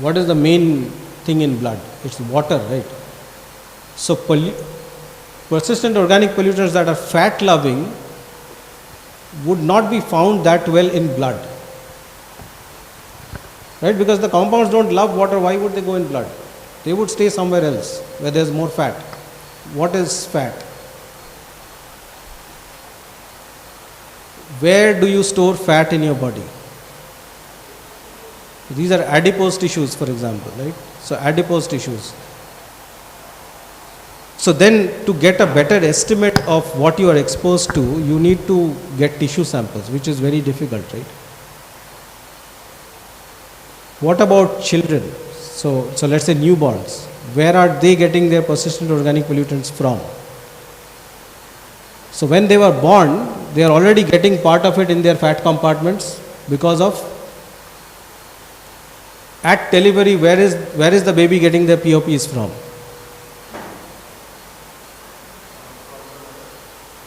What is the main thing in blood? It's water, right? So persistent organic pollutants that are fat loving would not be found that well in blood. Right? Because the compounds don't love water, why would they go in blood? They would stay somewhere else where there's more fat. What is fat? Where do you store fat in your body? These are adipose tissues, for example, right? So adipose tissues. So then to get a better estimate of what you are exposed to, you need to get tissue samples, which is very difficult, right? What about children? So let's say newborns. Where are they getting their persistent organic pollutants from? So when they were born, they are already getting part of it in their fat compartments because of at delivery, where is the baby getting their POPs from?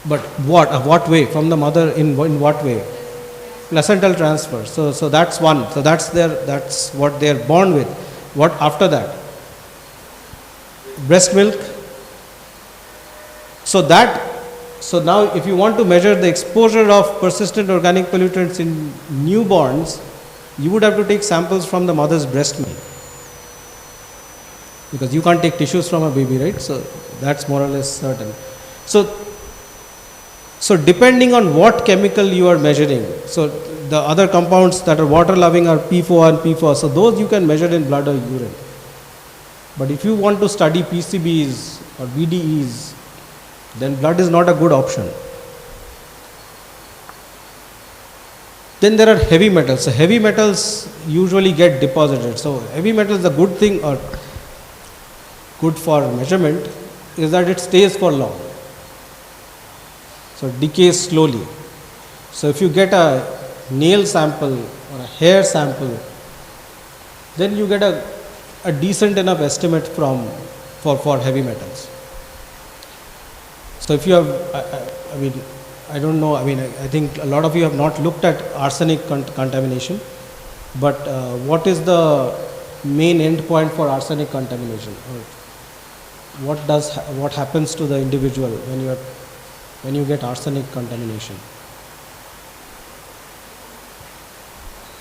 But what way? From the mother in what way? Placental transfer. So that's one. So that's what they are born with. What after that? Breast milk. So now if you want to measure the exposure of persistent organic pollutants in newborns, you would have to take samples from the mother's breast milk. Because you can't take tissues from a baby, right? So that's more or less certain. So depending on what chemical you are measuring, so the other compounds that are water loving are P4 and P4, so those you can measure in blood or urine. But if you want to study PCBs or VDEs, then blood is not a good option. Then there are heavy metals. So heavy metals usually get deposited. So heavy metals, the good thing or good for measurement is that it stays for long. So it decays slowly. So if you get a nail sample or a hair sample, then you get a decent enough estimate for heavy metals. So if you have, I mean, I don't know, I mean, I think a lot of you have not looked at arsenic contamination, but what is the main end point for arsenic contamination? Or what happens to the individual when you get arsenic contamination?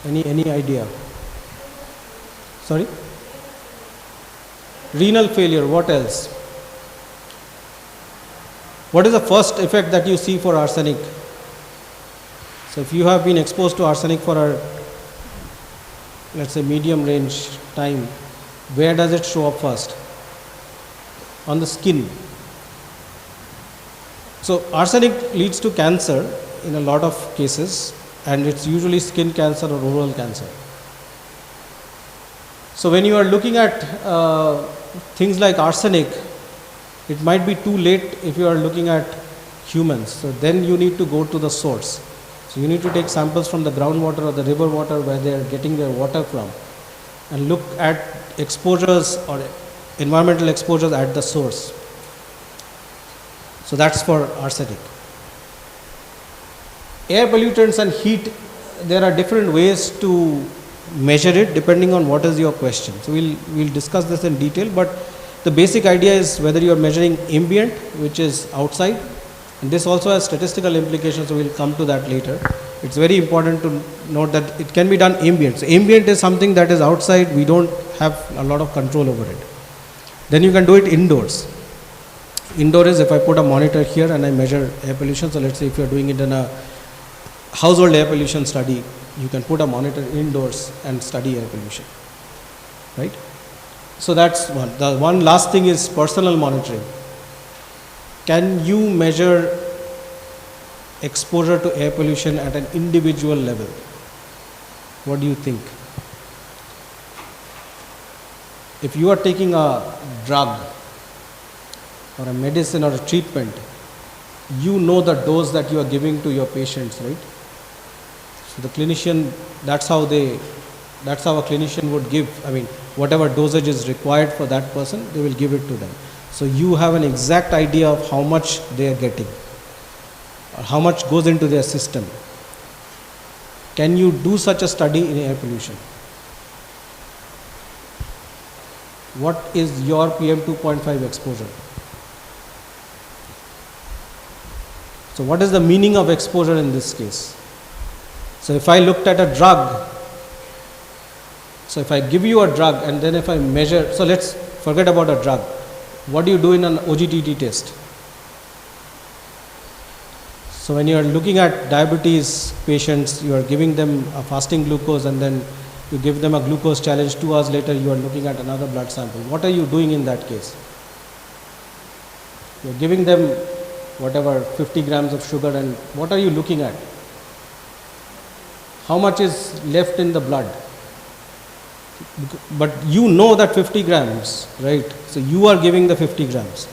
Any idea? Sorry? Renal failure. What else? What is the first effect that you see for arsenic? So if you have been exposed to arsenic for let's say medium range time, where does it show up first? On the skin. So arsenic leads to cancer in a lot of cases, and it's usually skin cancer or oral cancer. So when you are looking at things like arsenic, it might be too late if you are looking at humans. So then you need to go to the source. So you need to take samples from the groundwater or the river water where they are getting their water from, and look at exposures or environmental exposures at the source. So that's for arsenic. Air pollutants and heat, there are different ways to measure it depending on what is your question. So we'll discuss this in detail, but the basic idea is whether you are measuring ambient, which is outside, and this also has statistical implications, so we'll come to that later. It's very important to note that it can be done ambient. So ambient is something that is outside, we don't have a lot of control over it. Then you can do it indoors. Indoor is if I put a monitor here and I measure air pollution. So let's say if you're doing it in a household air pollution study, you can put a monitor indoors and study air pollution, right? So that's one. The one last thing is personal monitoring. Can you measure exposure to air pollution at an individual level? What do you think? If you are taking a drug or a medicine or a treatment, you know the dose that you are giving to your patients, right? So the clinician, that's how a clinician would give, I mean, whatever dosage is required for that person, they will give it to them. So you have an exact idea of how much they are getting, or how much goes into their system. Can you do such a study in air pollution? What is your PM 2.5 exposure? So what is the meaning of exposure in this case? So if I looked at a drug, so if I give you a drug and then if I measure, so let's forget about a drug. What do you do in an OGTT test? So when you are looking at diabetes patients, you are giving them a fasting glucose and then you give them a glucose challenge. 2 hours later, you are looking at another blood sample. What are you doing in that case? You are giving them whatever 50 grams of sugar, and what are you looking at? How much is left in the blood? But you know that 50 grams, right? So you are giving the 50 grams.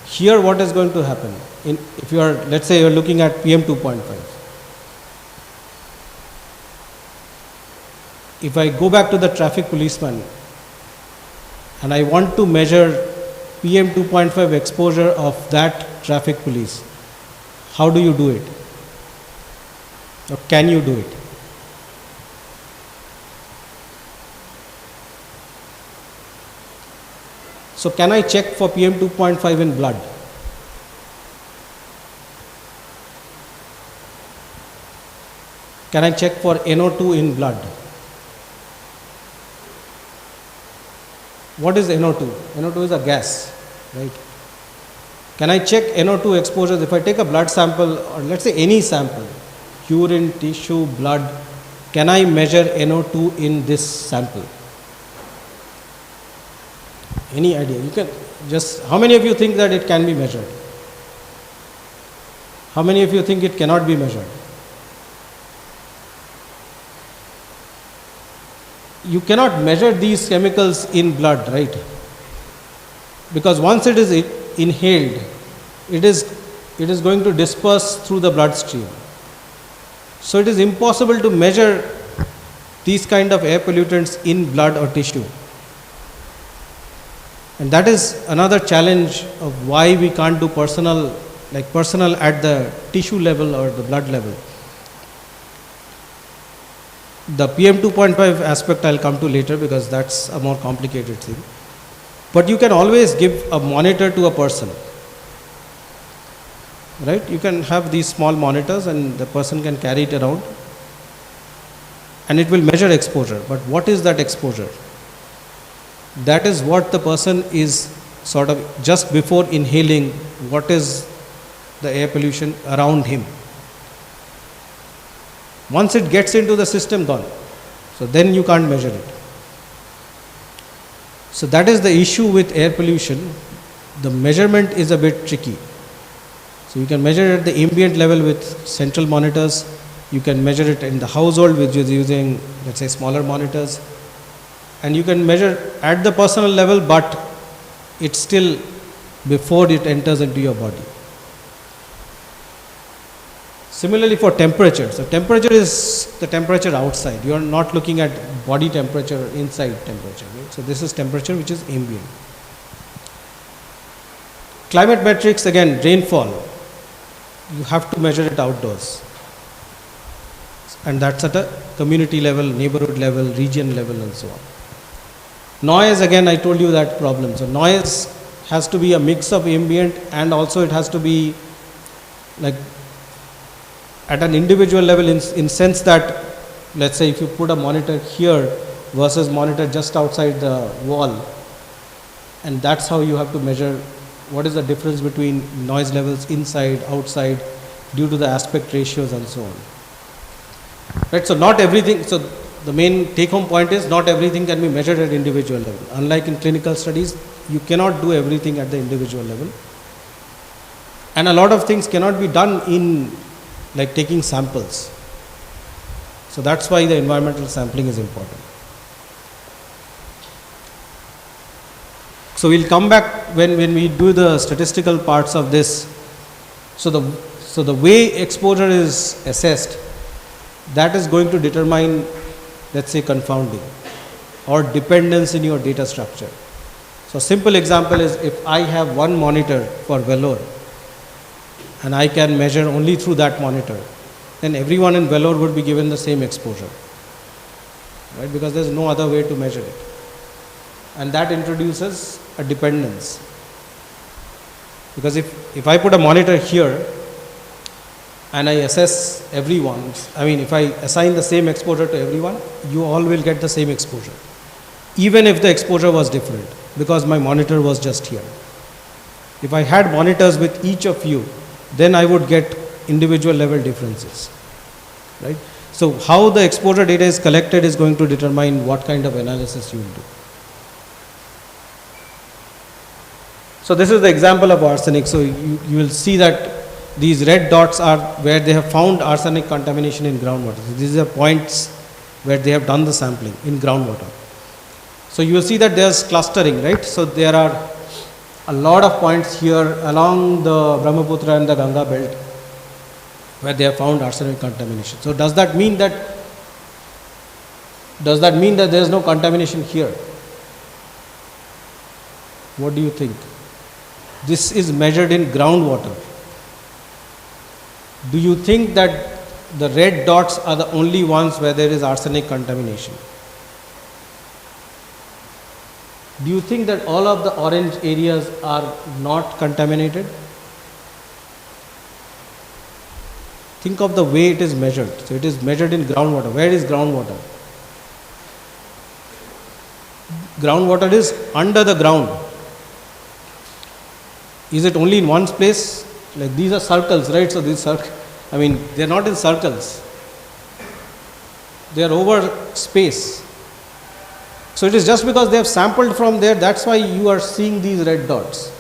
Here what is going to happen? If you are, let's say you are looking at PM 2.5. If I go back to the traffic policeman and I want to measure PM 2.5 exposure of that traffic police, how do you do it? Or can you do it? So can I check for PM 2.5 in blood? Can I check for NO2 in blood? What is NO2? NO2 is a gas, right? Can I check NO2 exposures? If I take a blood sample, or let's say any sample, urine, tissue, blood, can I measure NO2 in this sample? Any idea? You can just, how many of you think that it can be measured? How many of you think it cannot be measured? You cannot measure these chemicals in blood, right? Because once it is inhaled, it is going to disperse through the bloodstream. So it is impossible to measure these kind of air pollutants in blood or tissue. And that is another challenge of why we can't do personal at the tissue level or the blood level. The PM 2.5 aspect I'll come to later because that's a more complicated thing. But you can always give a monitor to a person. Right? You can have these small monitors and the person can carry it around and it will measure exposure. But what is that exposure? That is what the person is sort of just before inhaling, what is the air pollution around him. Once it gets into the system, gone. So then you can't measure it. So that is the issue with air pollution. The measurement is a bit tricky. So you can measure it at the ambient level with central monitors. You can measure it in the household, which is using, let's say, smaller monitors. And you can measure at the personal level, but it's still before it enters into your body. Similarly for temperature. So temperature is the temperature outside. You are not looking at body temperature, inside temperature. Right? So this is temperature which is ambient. Climate metrics, again, rainfall. You have to measure it outdoors. And that's at a community level, neighborhood level, region level and so on. Noise, again, I told you that problem. So noise has to be a mix of ambient and also it has to be like at an individual level in sense that, let's say if you put a monitor here versus monitor just outside the wall, and that's how you have to measure what is the difference between noise levels inside, outside, due to the aspect ratios and so on. Right, so not everything, so the main take home point is not everything can be measured at individual level. Unlike in clinical studies, you cannot do everything at the individual level. And a lot of things cannot be done in like taking samples. So that's why the environmental sampling is important. So we'll come back when we do the statistical parts of this. So the way exposure is assessed, that is going to determine, let's say, confounding or dependence in your data structure. So simple example is if I have one monitor for Vellore and I can measure only through that monitor, then everyone in Vellore would be given the same exposure, right? Because there's no other way to measure it. And that introduces a dependence. Because if I put a monitor here and I assess everyone, if I assign the same exposure to everyone, you all will get the same exposure. Even if the exposure was different, because my monitor was just here. If I had monitors with each of you, then I would get individual level differences, right? So how the exposure data is collected is going to determine what kind of analysis you will do. So this is the example of arsenic. So you will see that these red dots are where they have found arsenic contamination in groundwater. So these are points where they have done the sampling in groundwater. So you will see that there's clustering, right? So there are a lot of points here along the Brahmaputra and the Ganga belt where they have found arsenic contamination. So does that mean that there is no contamination here? What do you think? This is measured in groundwater. Do you think that the red dots are the only ones where there is arsenic contamination? Do you think that all of the orange areas are not contaminated? Think of the way it is measured. So it is measured in groundwater. Where is groundwater? Groundwater is under the ground. Is it only in one place? Like these are circles, right? So these they are not in circles. They are over space. So it is just because they have sampled from there, that's why you are seeing these red dots.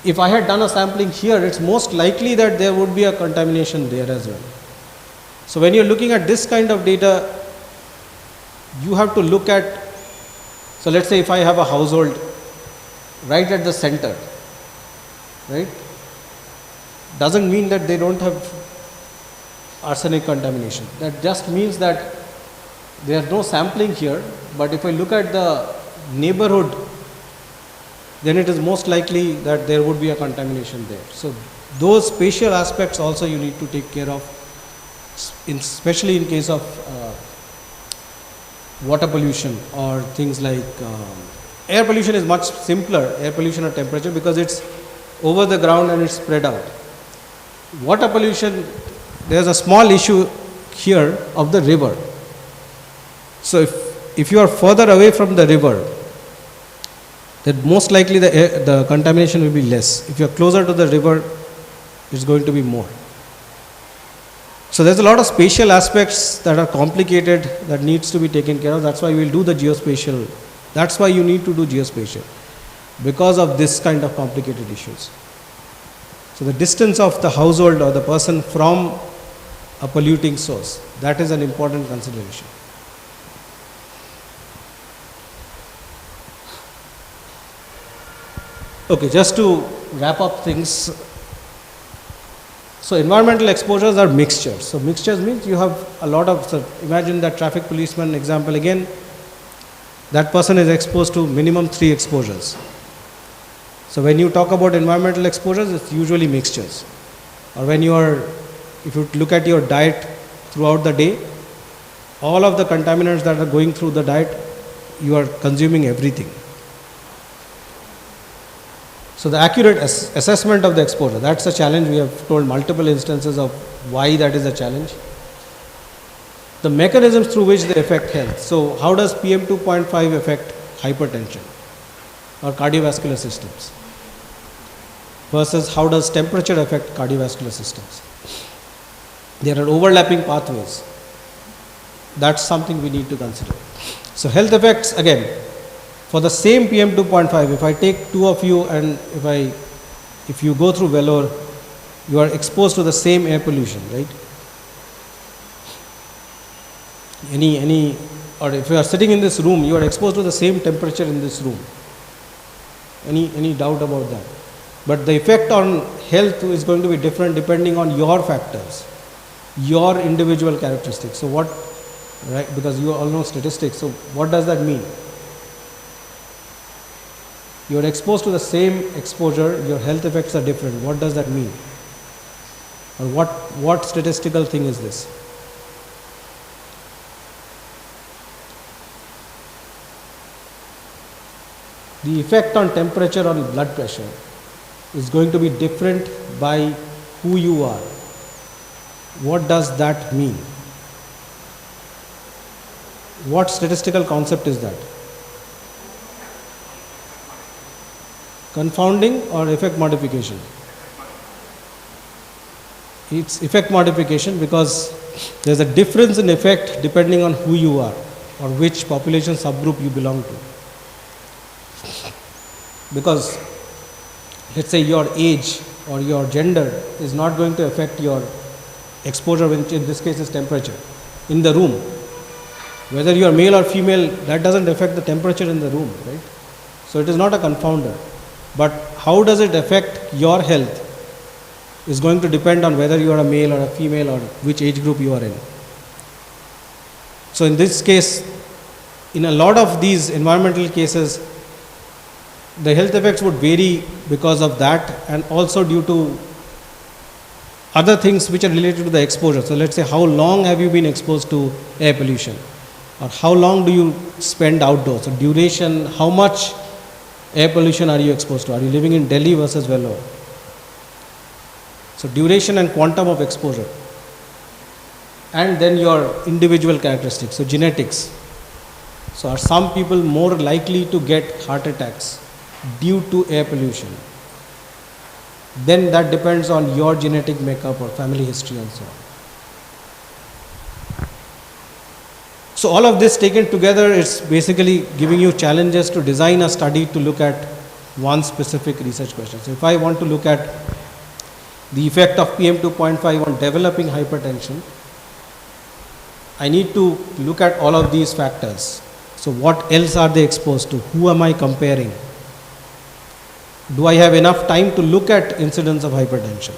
If I had done a sampling here, it's most likely that there would be a contamination there as well. So when you're looking at this kind of data, you have to look at, so let's say if I have a household right at the center, right? Doesn't mean that they don't have arsenic contamination. That just means that There is no sampling here, but if I look at the neighborhood, then it is most likely that there would be a contamination there. So those spatial aspects also you need to take care of, especially in case of water pollution or things like air pollution is much simpler, air pollution or temperature, because it's over the ground and it's spread out. Water pollution, there's a small issue here of the river. So if you are further away from the river, then most likely the contamination will be less. If you are closer to the river, it's going to be more. So there's a lot of spatial aspects that are complicated that needs to be taken care of. That's why we'll do the geospatial. That's why you need to do geospatial, because of this kind of complicated issues. So the distance of the household or the person from a polluting source, that is an important consideration. Okay, just to wrap up things. So environmental exposures are mixtures. So mixtures means you have a lot of, so imagine that traffic policeman example again, that person is exposed to minimum 3 exposures. So when you talk about environmental exposures, it's usually mixtures. Or when if you look at your diet throughout the day, all of the contaminants that are going through the diet, you are consuming everything. So the accurate assessment of the exposure, that's a challenge. We have told multiple instances of why that is a challenge. The mechanisms through which they affect health. So how does PM 2.5 affect hypertension or cardiovascular systems? Versus how does temperature affect cardiovascular systems? There are overlapping pathways. That's something we need to consider. So health effects, again, for the same PM 2.5, if I take two of you and if you go through Vellore, you are exposed to the same air pollution, right? Or if you are sitting in this room, you are exposed to the same temperature in this room. Any doubt about that? But the effect on health is going to be different depending on your factors, your individual characteristics. So what, right? Because you all know statistics. So what does that mean? You are exposed to the same exposure, your health effects are different. What does that mean? Or what statistical thing is this? The effect on temperature on blood pressure is going to be different by who you are. What does that mean? What statistical concept is that? Confounding or effect modification? It's effect modification because there's a difference in effect depending on who you are or which population subgroup you belong to. Because let's say your age or your gender is not going to affect your exposure, which in this case is temperature in the room. Whether you are male or female, that doesn't affect the temperature in the room, right? So it is not a confounder. But how does it affect your health is going to depend on whether you are a male or a female or which age group you are in. So in this case, in a lot of these environmental cases, the health effects would vary because of that and also due to other things which are related to the exposure. So let's say how long have you been exposed to air pollution or how long do you spend outdoors? So duration, how much air pollution are you exposed to? Are you living in Delhi versus Vellore? So duration and quantum of exposure. And then your individual characteristics, so genetics. So are some people more likely to get heart attacks due to air pollution? Then that depends on your genetic makeup or family history and so on. So all of this taken together, it's basically giving you challenges to design a study to look at one specific research question. So if I want to look at the effect of PM 2.5 on developing hypertension, I need to look at all of these factors. So what else are they exposed to? Who am I comparing? Do I have enough time to look at incidence of hypertension?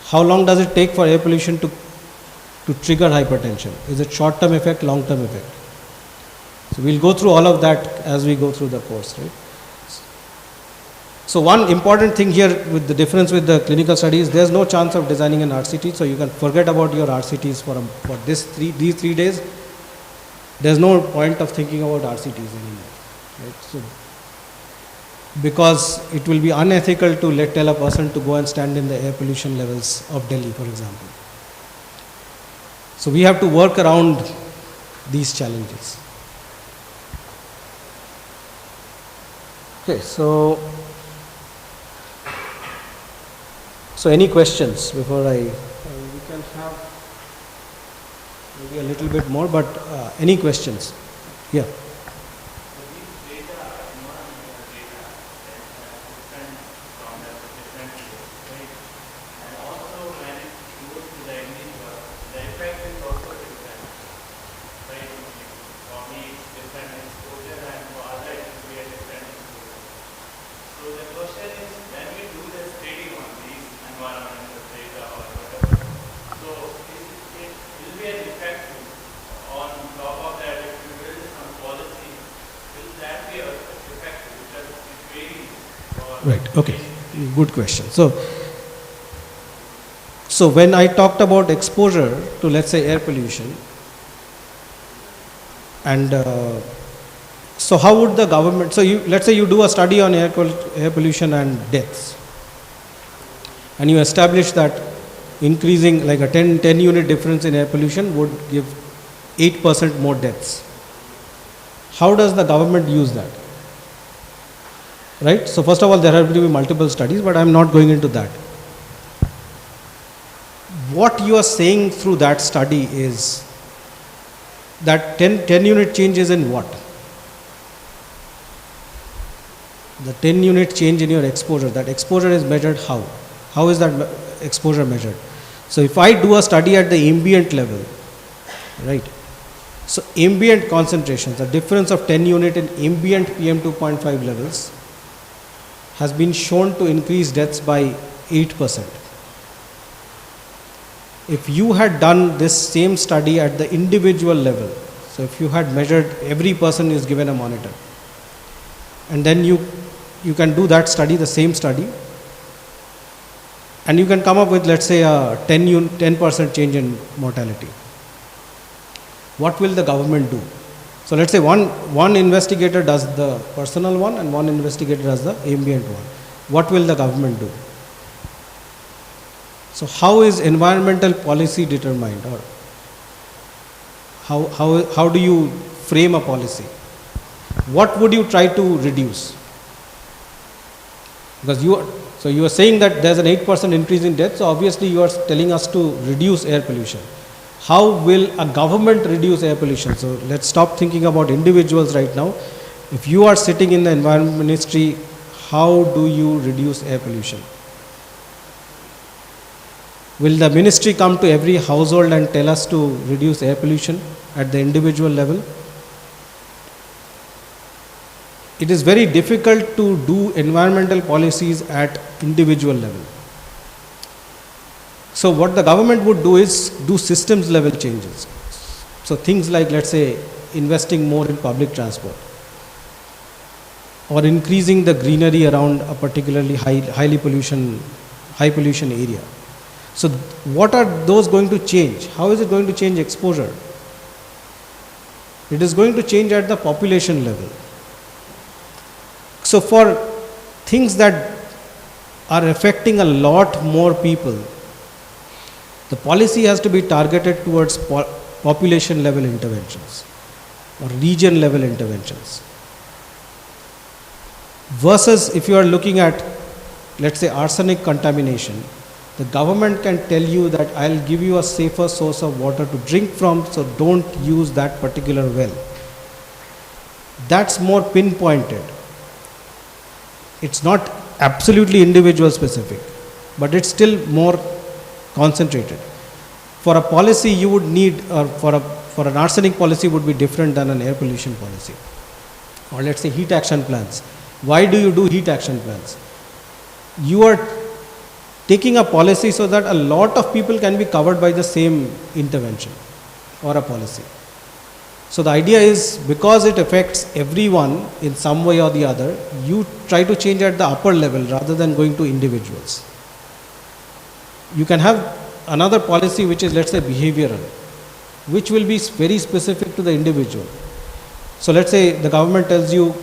How long does it take for air pollution to to trigger hypertension? Is it short-term effect, long-term effect? So we'll go through all of that as we go through the course, right? So one important thing here with the difference with the clinical study is there's no chance of designing an RCT, so you can forget about your RCTs for these 3 days. There's no point of thinking about RCTs anymore, right? So because it will be unethical to tell a person to go and stand in the air pollution levels of Delhi, for example. So we have to work around these challenges. Okay, so any questions before we can have maybe a little bit more, but any questions? Yeah. Right, okay, good question. So when I talked about exposure to, let's say, air pollution, and so how would the government, so let's say you do a study on air pollution and deaths, and you establish that increasing like a 10 unit difference in air pollution would give 8% more deaths. How does the government use that? Right? So first of all, there have to be multiple studies, but I am not going into that. What you are saying through that study is that 10 unit change is in what? The 10 unit change in your exposure, that exposure is measured how? How is that exposure measured? So if I do a study at the ambient level, right? So ambient concentrations, the difference of 10 unit in ambient PM2.5 levels has been shown to increase deaths by 8%. If you had done this same study at the individual level, so if you had measured, every person is given a monitor, and then you can do that study, the same study, and you can come up with, let's say, a 10% change in mortality. What will the government do? So let's say one investigator does the personal one and one investigator does the ambient one. What will the government do? So how is environmental policy determined, or how do you frame a policy? What would you try to reduce? Because you are saying that there's an 8% increase in death, so obviously you are telling us to reduce air pollution. How will a government reduce air pollution? So let's stop thinking about individuals right now. If you are sitting in the environment ministry, how do you reduce air pollution? Will the ministry come to every household and tell us to reduce air pollution at the individual level? It is very difficult to do environmental policies at individual level. So what the government would do is do systems level changes. So things like, let's say, investing more in public transport, or increasing the greenery around a particularly high pollution area. So what are those going to change? How is it going to change exposure? It is going to change at the population level. So for things that are affecting a lot more people, the policy has to be targeted towards population level interventions or region level interventions. Versus if you are looking at, let's say, arsenic contamination, the government can tell you that I'll give you a safer source of water to drink from, so don't use that particular well. That's more pinpointed. It's not absolutely individual specific, but it's still more concentrated. For a policy you would need, or for an arsenic policy would be different than an air pollution policy. Or let's say heat action plans. Why do you do heat action plans? You are taking a policy so that a lot of people can be covered by the same intervention or a policy. So the idea is, because it affects everyone in some way or the other, you try to change at the upper level rather than going to individuals. You can have another policy which is, let's say, behavioral, which will be very specific to the individual. So let's say the government tells you,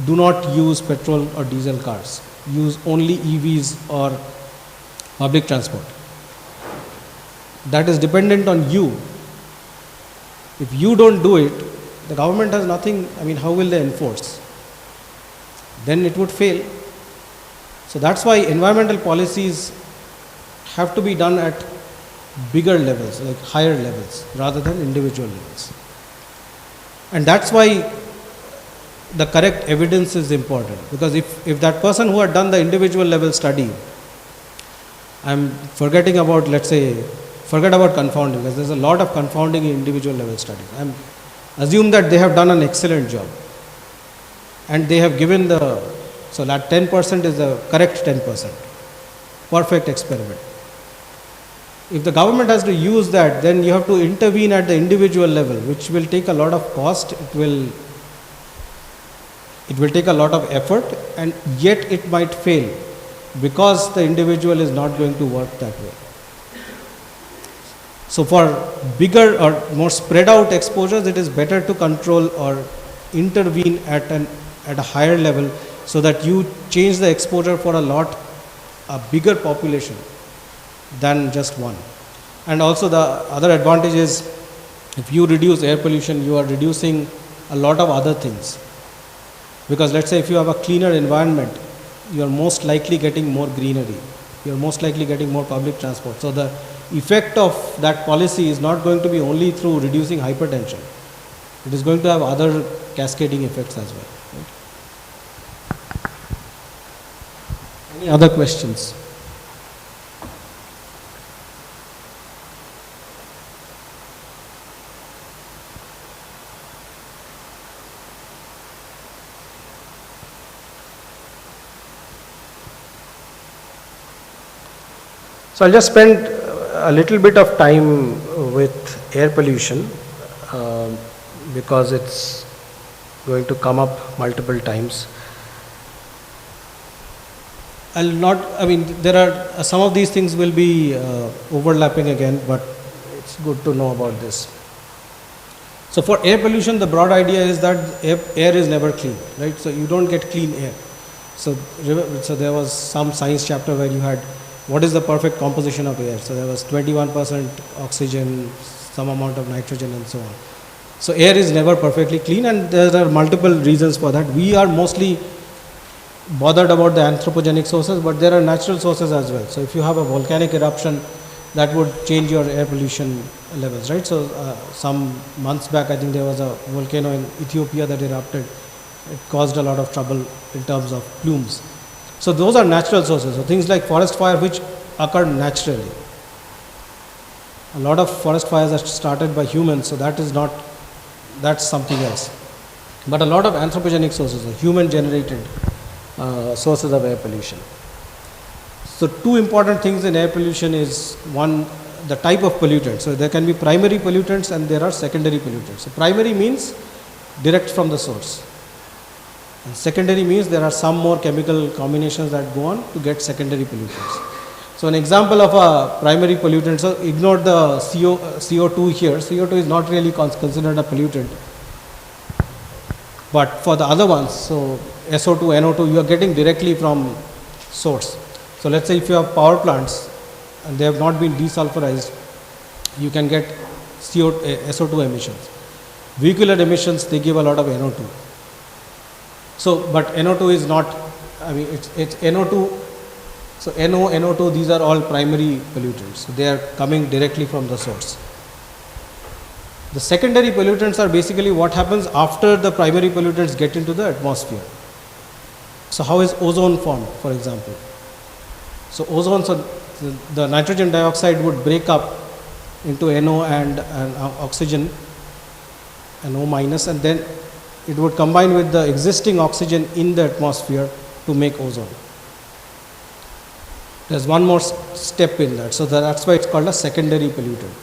do not use petrol or diesel cars, use only EVs or public transport. That is dependent on you. If you don't do it, the government has nothing, how will they enforce? Then it would fail. So that's why environmental policies have to be done at bigger levels, like higher levels, rather than individual levels. And that's why the correct evidence is important, because if that person who had done the individual level study, I'm forgetting about, forget about confounding, because there's a lot of confounding in individual level studies. Assume that they have done an excellent job and they have given so that 10% is the correct 10%, perfect experiment. If the government has to use that, then you have to intervene at the individual level, which will take a lot of cost, it will take a lot of effort, and yet it might fail because the individual is not going to work that way. So for bigger or more spread out exposures, it is better to control or intervene at a higher level, so that you change the exposure for a bigger population than just one. And also the other advantage is, if you reduce air pollution, you are reducing a lot of other things. Because let's say if you have a cleaner environment, you are most likely getting more greenery, you are most likely getting more public transport. So the effect of that policy is not going to be only through reducing hypertension, it is going to have other cascading effects as well. Right? Any other questions? So I'll just spend a little bit of time with air pollution, because it's going to come up multiple times. There are some of these things will be overlapping again, but it's good to know about this. So for air pollution, the broad idea is that air is never clean, right? So you don't get clean air. So there was some science chapter where you had, what is the perfect composition of air? So there was 21% oxygen, some amount of nitrogen, and so on. So air is never perfectly clean, and there are multiple reasons for that. We are mostly bothered about the anthropogenic sources, but there are natural sources as well. So if you have a volcanic eruption, that would change your air pollution levels, right? So some months back, I think there was a volcano in Ethiopia that erupted. It caused a lot of trouble in terms of plumes. So those are natural sources. So things like forest fire, which occur naturally. A lot of forest fires are started by humans, so that's something else. But a lot of anthropogenic sources, human-generated sources of air pollution. So two important things in air pollution is, one, the type of pollutant. So there can be primary pollutants and there are secondary pollutants. So primary means direct from the source. And secondary means there are some more chemical combinations that go on to get secondary pollutants. So an example of a primary pollutant, so ignore the CO2 here. CO2 is not really considered a pollutant. But for the other ones, so SO2, NO2, you are getting directly from source. So let's say if you have power plants and they have not been desulfurized, you can get SO2 emissions. Vehicular emissions, they give a lot of NO2. So, but NO2 is not, it's NO2, so NO, NO2, these are all primary pollutants. So they are coming directly from the source. The secondary pollutants are basically what happens after the primary pollutants get into the atmosphere. So how is ozone formed, for example? So ozone, so the nitrogen dioxide would break up into NO and oxygen, NO minus, and then it would combine with the existing oxygen in the atmosphere to make ozone. There's one more step in that. So that's why it's called a secondary pollutant.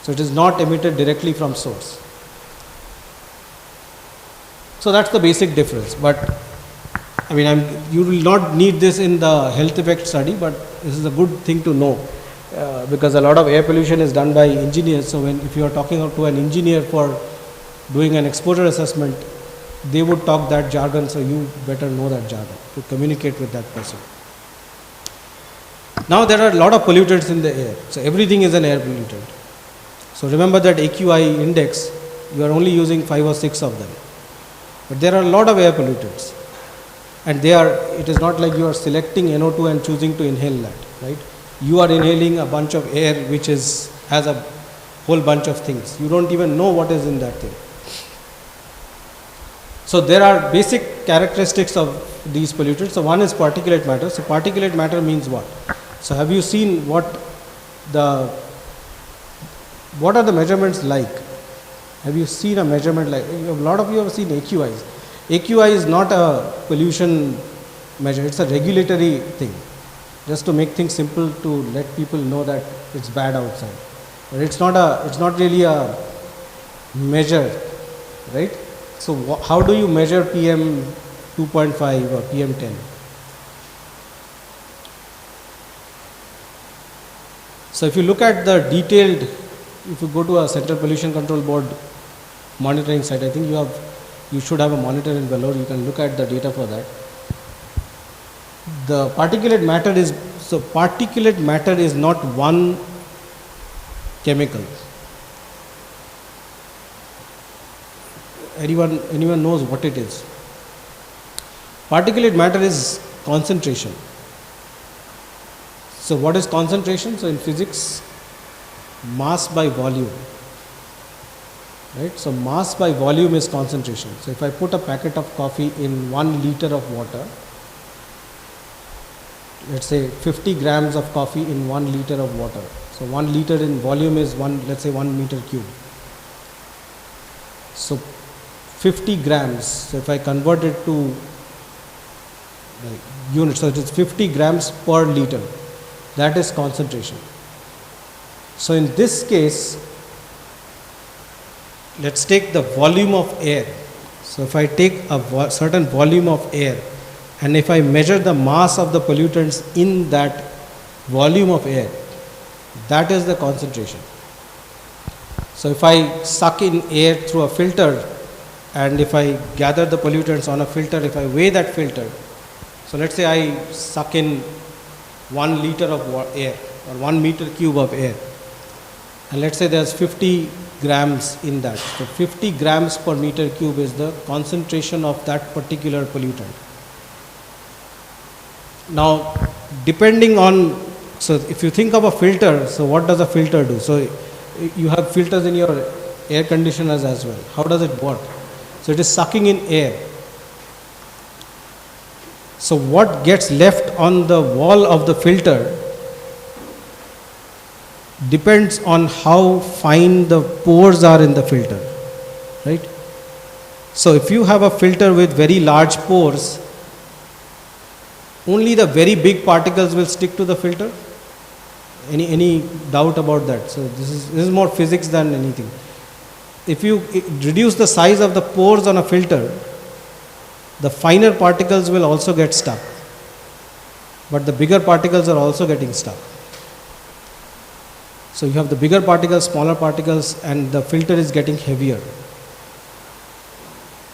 So it is not emitted directly from source. So that's the basic difference. But I mean, you will not need this in the health effect study, but this is a good thing to know, because a lot of air pollution is done by engineers. So if you are talking to an engineer for doing an exposure assessment, they would talk that jargon, so you better know that jargon to communicate with that person. Now there are a lot of pollutants in the air. So everything is an air pollutant. So remember that AQI index, you are only using 5 or 6 of them. But there are a lot of air pollutants. And it is not like you are selecting NO2 and choosing to inhale that, right? You are inhaling a bunch of air which has a whole bunch of things. You don't even know what is in that thing. So there are basic characteristics of these pollutants. So one is particulate matter. So particulate matter means what? So have you seen what are the measurements like? Have you seen a measurement like? A lot of you have seen AQIs. AQI is not a pollution measure, it's a regulatory thing, just to make things simple, to let people know that it's bad outside. But it's not really a measure, right? So how do you measure PM 2.5 or PM 10? So if you look at the detailed, if you go to a Central Pollution Control Board monitoring site, I think you should have a monitor in Vellore. You can look at the data for that. The particulate matter is not one chemical. Anyone knows what it is? Particulate matter is concentration. So what is concentration? So in physics, mass by volume. Right? So mass by volume is concentration. So if I put a packet of coffee in 1 liter of water, let's say 50 grams of coffee in 1 liter of water. So 1 liter in volume is let's say 1 meter cube. So 50 grams, so if I convert it to units, so it is 50 grams per liter. That is concentration. So in this case, let's take the volume of air. So if I take a certain volume of air, and if I measure the mass of the pollutants in that volume of air, that is the concentration. So if I suck in air through a filter, and if I gather the pollutants on a filter, if I weigh that filter, so let's say I suck in 1 liter of air or 1 meter cube of air, and let's say there's 50 grams in that. So 50 grams per meter cube is the concentration of that particular pollutant. Now, depending on, so if you think of a filter, so what does a filter do? So you have filters in your air conditioners as well. How does it work? So it is sucking in air. So what gets left on the wall of the filter depends on how fine the pores are in the filter, right? So if you have a filter with very large pores, only the very big particles will stick to the filter. Any doubt about that? So this is more physics than anything. If you reduce the size of the pores on a filter, the finer particles will also get stuck, but the bigger particles are also getting stuck. So you have the bigger particles, smaller particles, and the filter is getting heavier.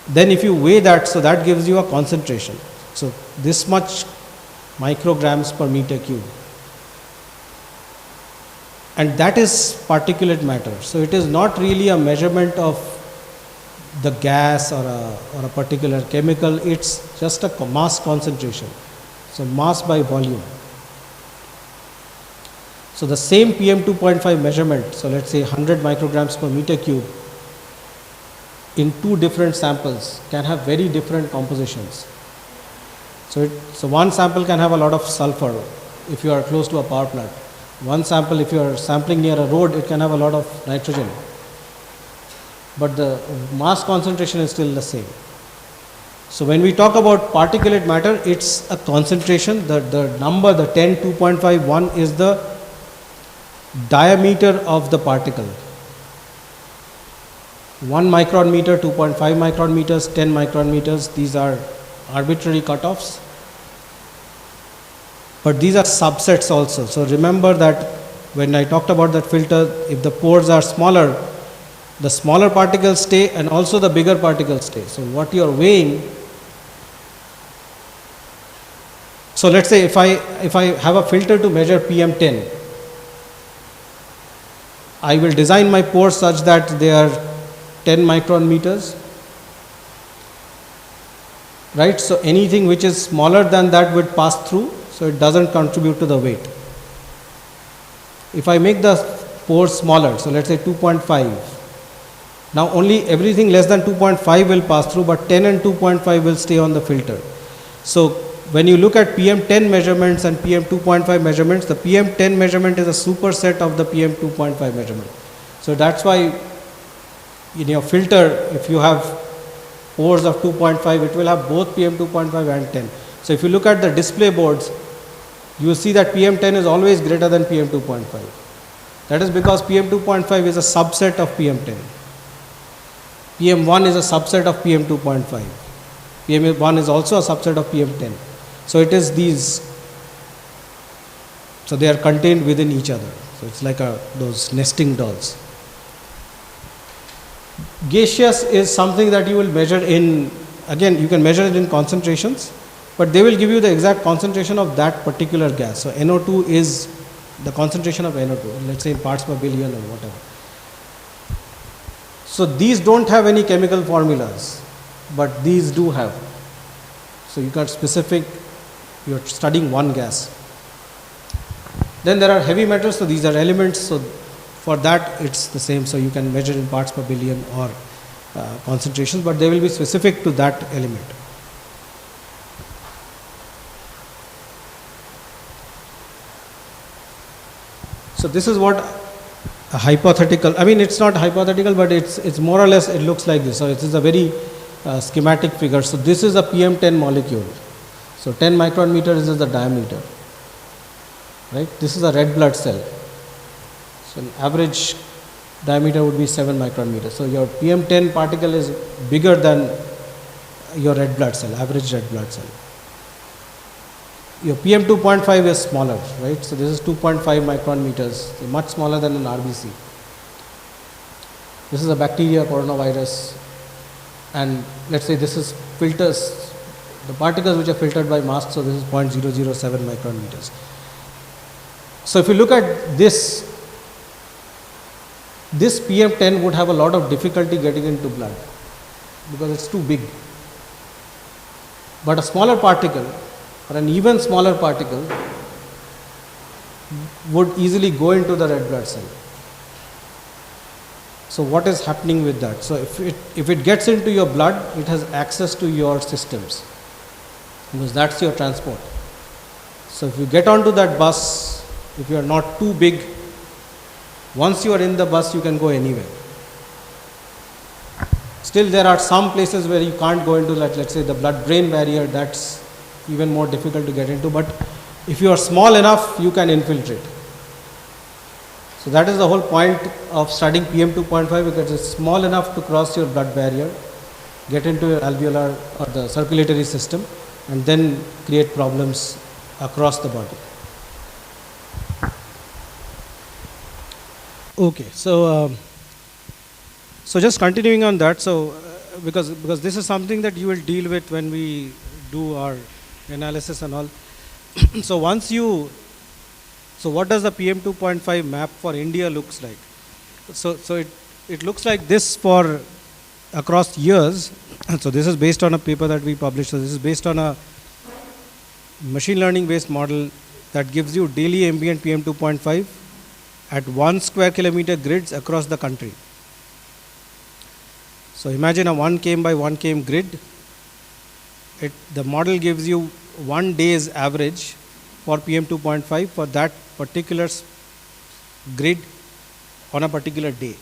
Then if you weigh that, so that gives you a concentration. So this much micrograms per meter cube. And that is particulate matter. So it is not really a measurement of the gas or a particular chemical, it's just a mass concentration. So mass by volume. So the same PM 2.5 measurement, so let's say 100 micrograms per meter cube in 2 different samples can have very different compositions. So one sample can have a lot of sulfur if you are close to a power plant. One sample, if you are sampling near a road, it can have a lot of nitrogen. But the mass concentration is still the same. So when we talk about particulate matter, it's a concentration. The number, the 10, 2.51 is the diameter of the particle. 1 micron meter, 2.5 micron meters, 10 micron meters, these are arbitrary cutoffs. But these are subsets also. So remember that when I talked about that filter, if the pores are smaller, the smaller particles stay and also the bigger particles stay. So what you are weighing, so let's say if I have a filter to measure PM10, I will design my pores such that they are 10 micron meters, right? So anything which is smaller than that would pass through, so it doesn't contribute to the weight. If I make the pores smaller, so let's say 2.5, now only everything less than 2.5 will pass through, but 10 and 2.5 will stay on the filter. So when you look at PM10 measurements and PM2.5 measurements, the PM10 measurement is a superset of the PM2.5 measurement. So that's why in your filter, if you have pores of 2.5, it will have both PM2.5 and 10. So if you look at the display boards, you will see that PM10 is always greater than PM2.5. That is because PM2.5 is a subset of PM10. PM1 is a subset of PM2.5. PM1 is also a subset of PM10. So it is these, so they are contained within each other. So it's like those nesting dolls. Gaseous is something that you will measure in, again you can measure it in concentrations, but they will give you the exact concentration of that particular gas. So NO2 is the concentration of NO2, let's say in parts per billion or whatever. So these don't have any chemical formulas, but these do have. So you got specific, you're studying one gas. Then there are heavy metals, so these are elements, so for that it's the same, so you can measure in parts per billion or concentrations, but they will be specific to that element. So this is what a hypothetical, I mean it's not hypothetical, but it's more or less, it looks like this. So it is a very schematic figure. So this is a PM10 molecule. So 10 micron meters is the diameter, right? This is a red blood cell. So an average diameter would be 7 micron meters. So your PM10 particle is bigger than your red blood cell, average red blood cell. Your PM2.5 is smaller, right? So this is 2.5 micron meters, so much smaller than an RBC. This is a bacteria, coronavirus, and let's say this is filters, the particles which are filtered by mask, so this is 0.007 micron meters. So if you look at this PM10 would have a lot of difficulty getting into blood because it's too big. But a smaller particle, or an even smaller particle, would easily go into the red blood cell. So what is happening with that? So if it gets into your blood, it has access to your systems, because that's your transport. So if you get onto that bus, if you are not too big, once you are in the bus, you can go anywhere. Still, there are some places where you can't go into that, let's say the blood-brain barrier, that's even more difficult to get into, but if you are small enough, you can infiltrate. So that is the whole point of studying PM2.5, because it's small enough to cross your blood barrier, get into your alveolar or the circulatory system, and then create problems across the body. Okay, so just continuing on that, so because this is something that you will deal with when we do our analysis and all. So what does the PM2.5 map for India looks like? So it looks like this for across years. So this is based on a paper that we published. So this is based on a machine learning based model that gives you daily ambient PM2.5 at 1 square kilometer grids across the country. So imagine a 1 km by 1 km grid. The model gives you 1 day's average for PM2.5 for that particular grid on a particular day.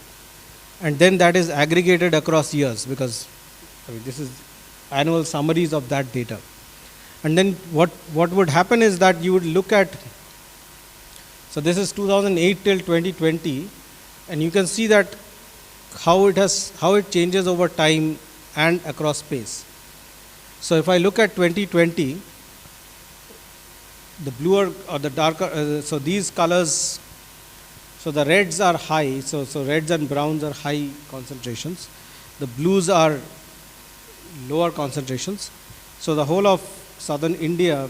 And then that is aggregated across years, because I mean, this is annual summaries of that data. And then what would happen is that you would look at, so this is 2008 till 2020, and you can see that how it changes over time and across space. So if I look at 2020, the bluer or the darker, so these colors, so the reds are high, so reds and browns are high concentrations. The blues are lower concentrations. So the whole of southern India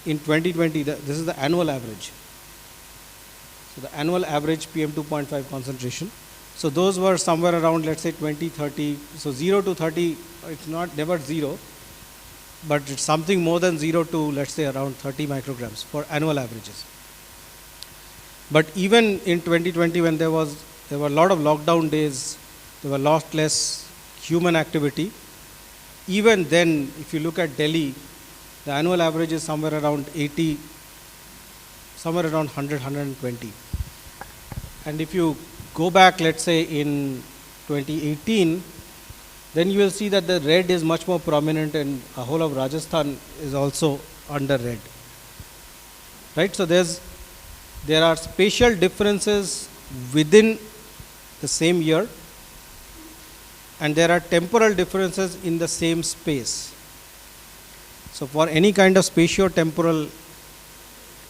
in 2020, this is the annual average. So the annual average PM2.5 concentration. So those were somewhere around, let's say 20, 30. So 0 to 30, it's not never 0, but it's something more than 0 to, let's say, around 30 micrograms for annual averages. But even in 2020, when there were a lot of lockdown days, there were a lot less human activity. Even then, if you look at Delhi, the annual average is somewhere around 80, somewhere around 100, 120. And if you go back, let's say in 2018, then you will see that the red is much more prominent, and the whole of Rajasthan is also under red. Right? So there are spatial differences within the same year, and there are temporal differences in the same space. So for any kind of spatio-temporal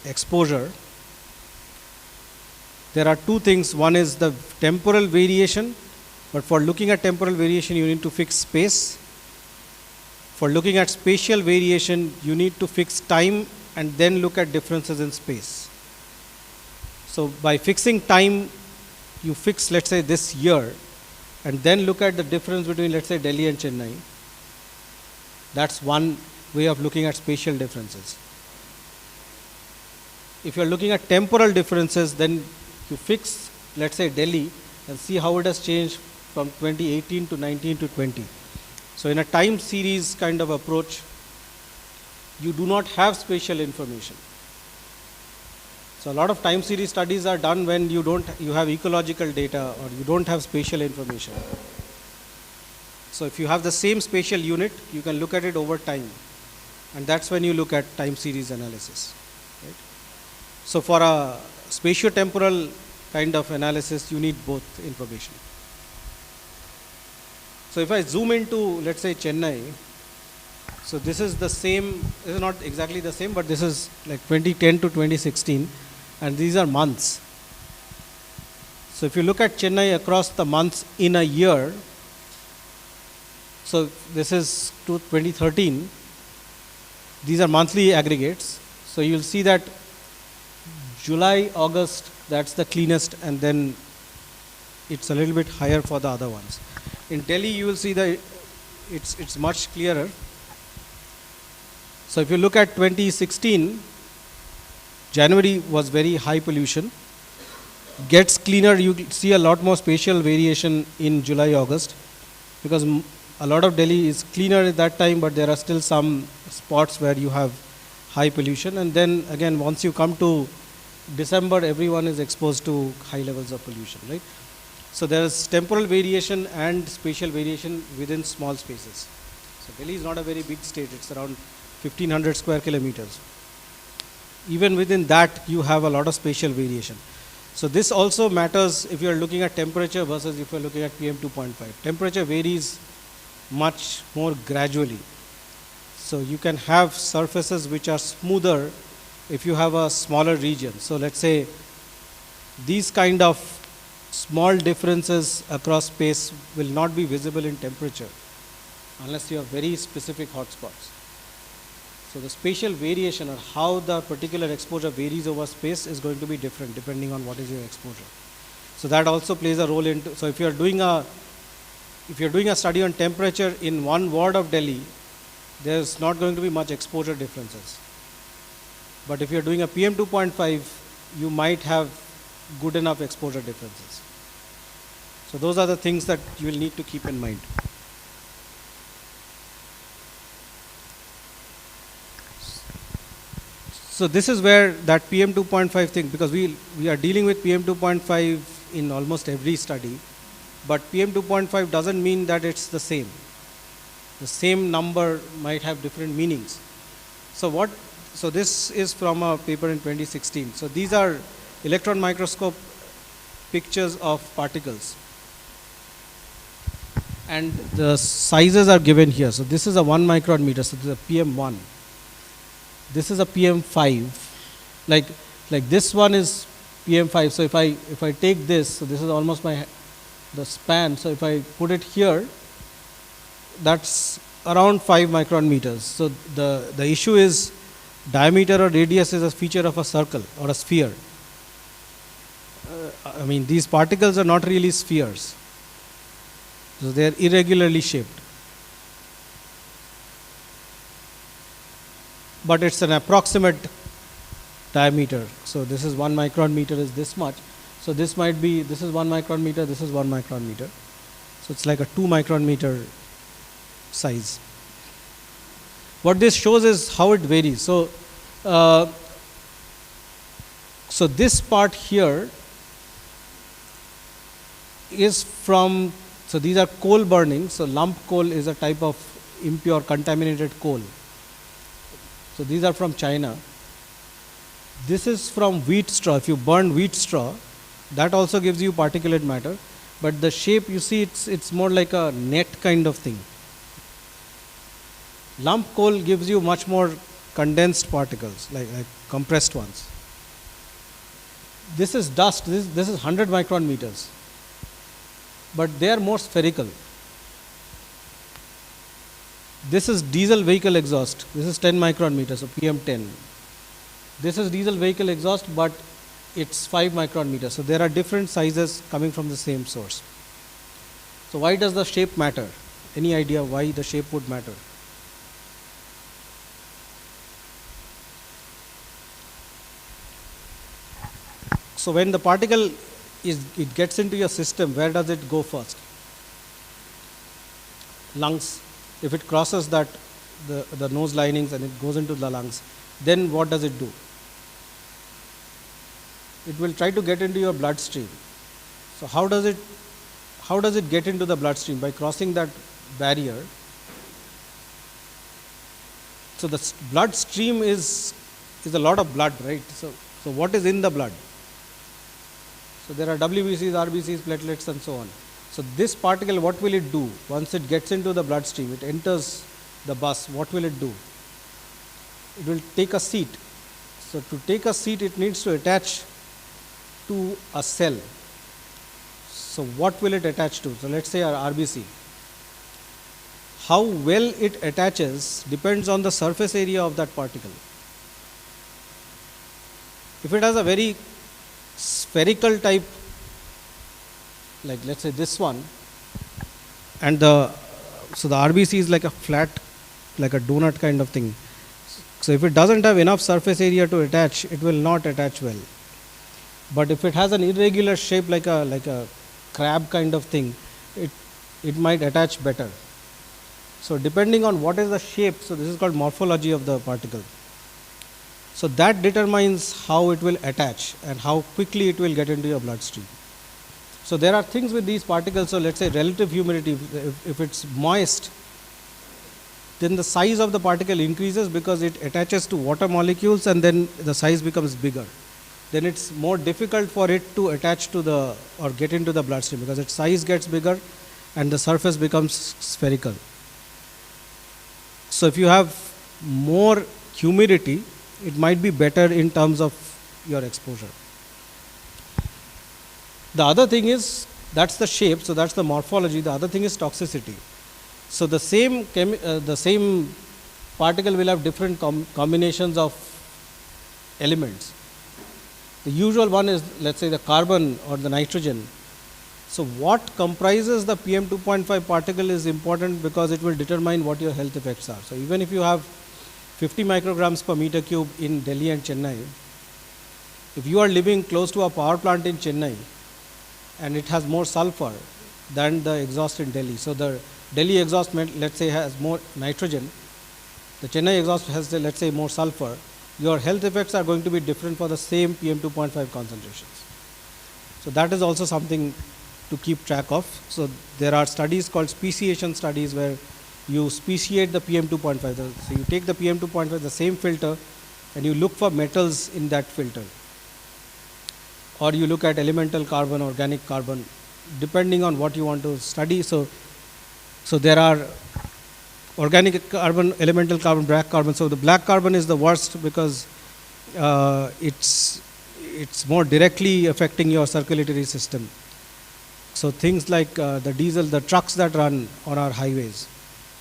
exposure, there are two things. One is the temporal variation, but for looking at temporal variation, you need to fix space. For looking at spatial variation, you need to fix time and then look at differences in space. So by fixing time, you fix, let's say, this year, and then look at the difference between, let's say, Delhi and Chennai. That's one way of looking at spatial differences. If you're looking at temporal differences, then you fix, let's say, Delhi and see how it has changed from 2018 to 19 to 20. So in a time series kind of approach, you do not have spatial information. So a lot of time series studies are done when you have ecological data or you don't have spatial information. So if you have the same spatial unit, you can look at it over time, and that's when you look at time series analysis. Right? So for a spatio-temporal kind of analysis, you need both information. So if I zoom into, let's say, Chennai, so this is the same, this is not exactly the same, but this is like 2010 to 2016, and these are months. So if you look at Chennai across the months in a year, so this is to 2013, these are monthly aggregates. So you'll see that July, August, that's the cleanest, and then it's a little bit higher for the other ones. In Delhi, you will see that it's much clearer. So if you look at 2016, January was very high pollution. Gets cleaner, you see a lot more spatial variation in July, August, because a lot of Delhi is cleaner at that time, but there are still some spots where you have high pollution. And then again, once you come to December, everyone is exposed to high levels of pollution, right? So there is temporal variation and spatial variation within small spaces. So Delhi is not a very big state, it's around 1500 square kilometers. Even within that, you have a lot of spatial variation. So this also matters if you are looking at temperature versus if you are looking at PM2.5. Temperature varies much more gradually. So you can have surfaces which are smoother if you have a smaller region. So let's say these kind of small differences across space will not be visible in temperature unless you have very specific hotspots. So the spatial variation or how the particular exposure varies over space is going to be different depending on what is your exposure. So that also plays a role into, so if you're doing a study on temperature in one ward of Delhi, there's not going to be much exposure differences. But if you're doing a PM2.5, you might have good enough exposure differences. So those are the things that you will need to keep in mind. So this is where that PM2.5 thing, because we are dealing with PM2.5 in almost every study, but PM2.5 doesn't mean that it's the same. The same number might have different meanings. So this is from a paper in 2016. So these are electron microscope pictures of particles. And the sizes are given here. So this is a 1 micron meter, so this is a PM1. This is a PM5. Like this one is PM5. So if I take this, so this is almost the span. So if I put it here, that's around 5 micron meters. So the issue is diameter or radius is a feature of a circle or a sphere. I mean, these particles are not really spheres. So they are irregularly shaped. But it's an approximate diameter. So this is 1 micron meter is this much. So this might be, this is 1 micron meter, this is 1 micron meter. So it's like a 2 micron meter size. What this shows is how it varies. So this part here is from, so these are coal burning. So lump coal is a type of impure contaminated coal. So these are from China. This is from wheat straw. If you burn wheat straw, that also gives you particulate matter. But the shape, you see, it's more like a net kind of thing. Lump coal gives you much more condensed particles, like compressed ones. This is dust. This is 100 micron meters. But they are more spherical. This is diesel vehicle exhaust. This is 10 micron meters, so PM10. This is diesel vehicle exhaust, but it's 5 micron meters. So there are different sizes coming from the same source. So why does the shape matter? Any idea why the shape would matter? So when the particle it gets into your system, where does it go first? Lungs. If it crosses that the nose linings and it goes into the lungs, then what does it do? It will try to get into your bloodstream. So how does it get into the bloodstream? By crossing that barrier. So the bloodstream is a lot of blood, right? So what is in the blood? So there are WBCs, RBCs, platelets and so on. So this particle, what will it do? Once it gets into the bloodstream, it enters the bus, what will it do? It will take a seat. So to take a seat, it needs to attach to a cell. So what will it attach to? So let's say our RBC. How well it attaches depends on the surface area of that particle. If it has a very spherical type, like let's say this one, and so the RBC is like a flat, like a donut kind of thing. So if it doesn't have enough surface area to attach, it will not attach well. But if it has an irregular shape, like a crab kind of thing, it might attach better. So depending on what is the shape, so this is called morphology of the particle. So that determines how it will attach and how quickly it will get into your bloodstream. So there are things with these particles. So let's say relative humidity, if it's moist, then the size of the particle increases because it attaches to water molecules and then the size becomes bigger. Then it's more difficult for it to attach to or get into the bloodstream because its size gets bigger and the surface becomes spherical. So if you have more humidity, it might be better in terms of your exposure. The other thing is, that's the shape, so that's the morphology. The other thing is toxicity. So the same particle will have different combinations of elements. The usual one is, let's say, the carbon or the nitrogen. So what comprises the PM2.5 particle is important because it will determine what your health effects are. So even if you have 50 micrograms per meter cube in Delhi and Chennai, if you are living close to a power plant in Chennai and it has more sulfur than the exhaust in Delhi, so the Delhi exhaust, let's say, has more nitrogen, the Chennai exhaust has, let's say, more sulfur, your health effects are going to be different for the same PM2.5 concentrations. So that is also something to keep track of. So there are studies called speciation studies where you speciate the PM2.5. So you take the PM2.5, the same filter, and you look for metals in that filter. Or you look at elemental carbon, organic carbon, depending on what you want to study. So there are organic carbon, elemental carbon, black carbon. So the black carbon is the worst because it's more directly affecting your circulatory system. So things like the diesel, the trucks that run on our highways,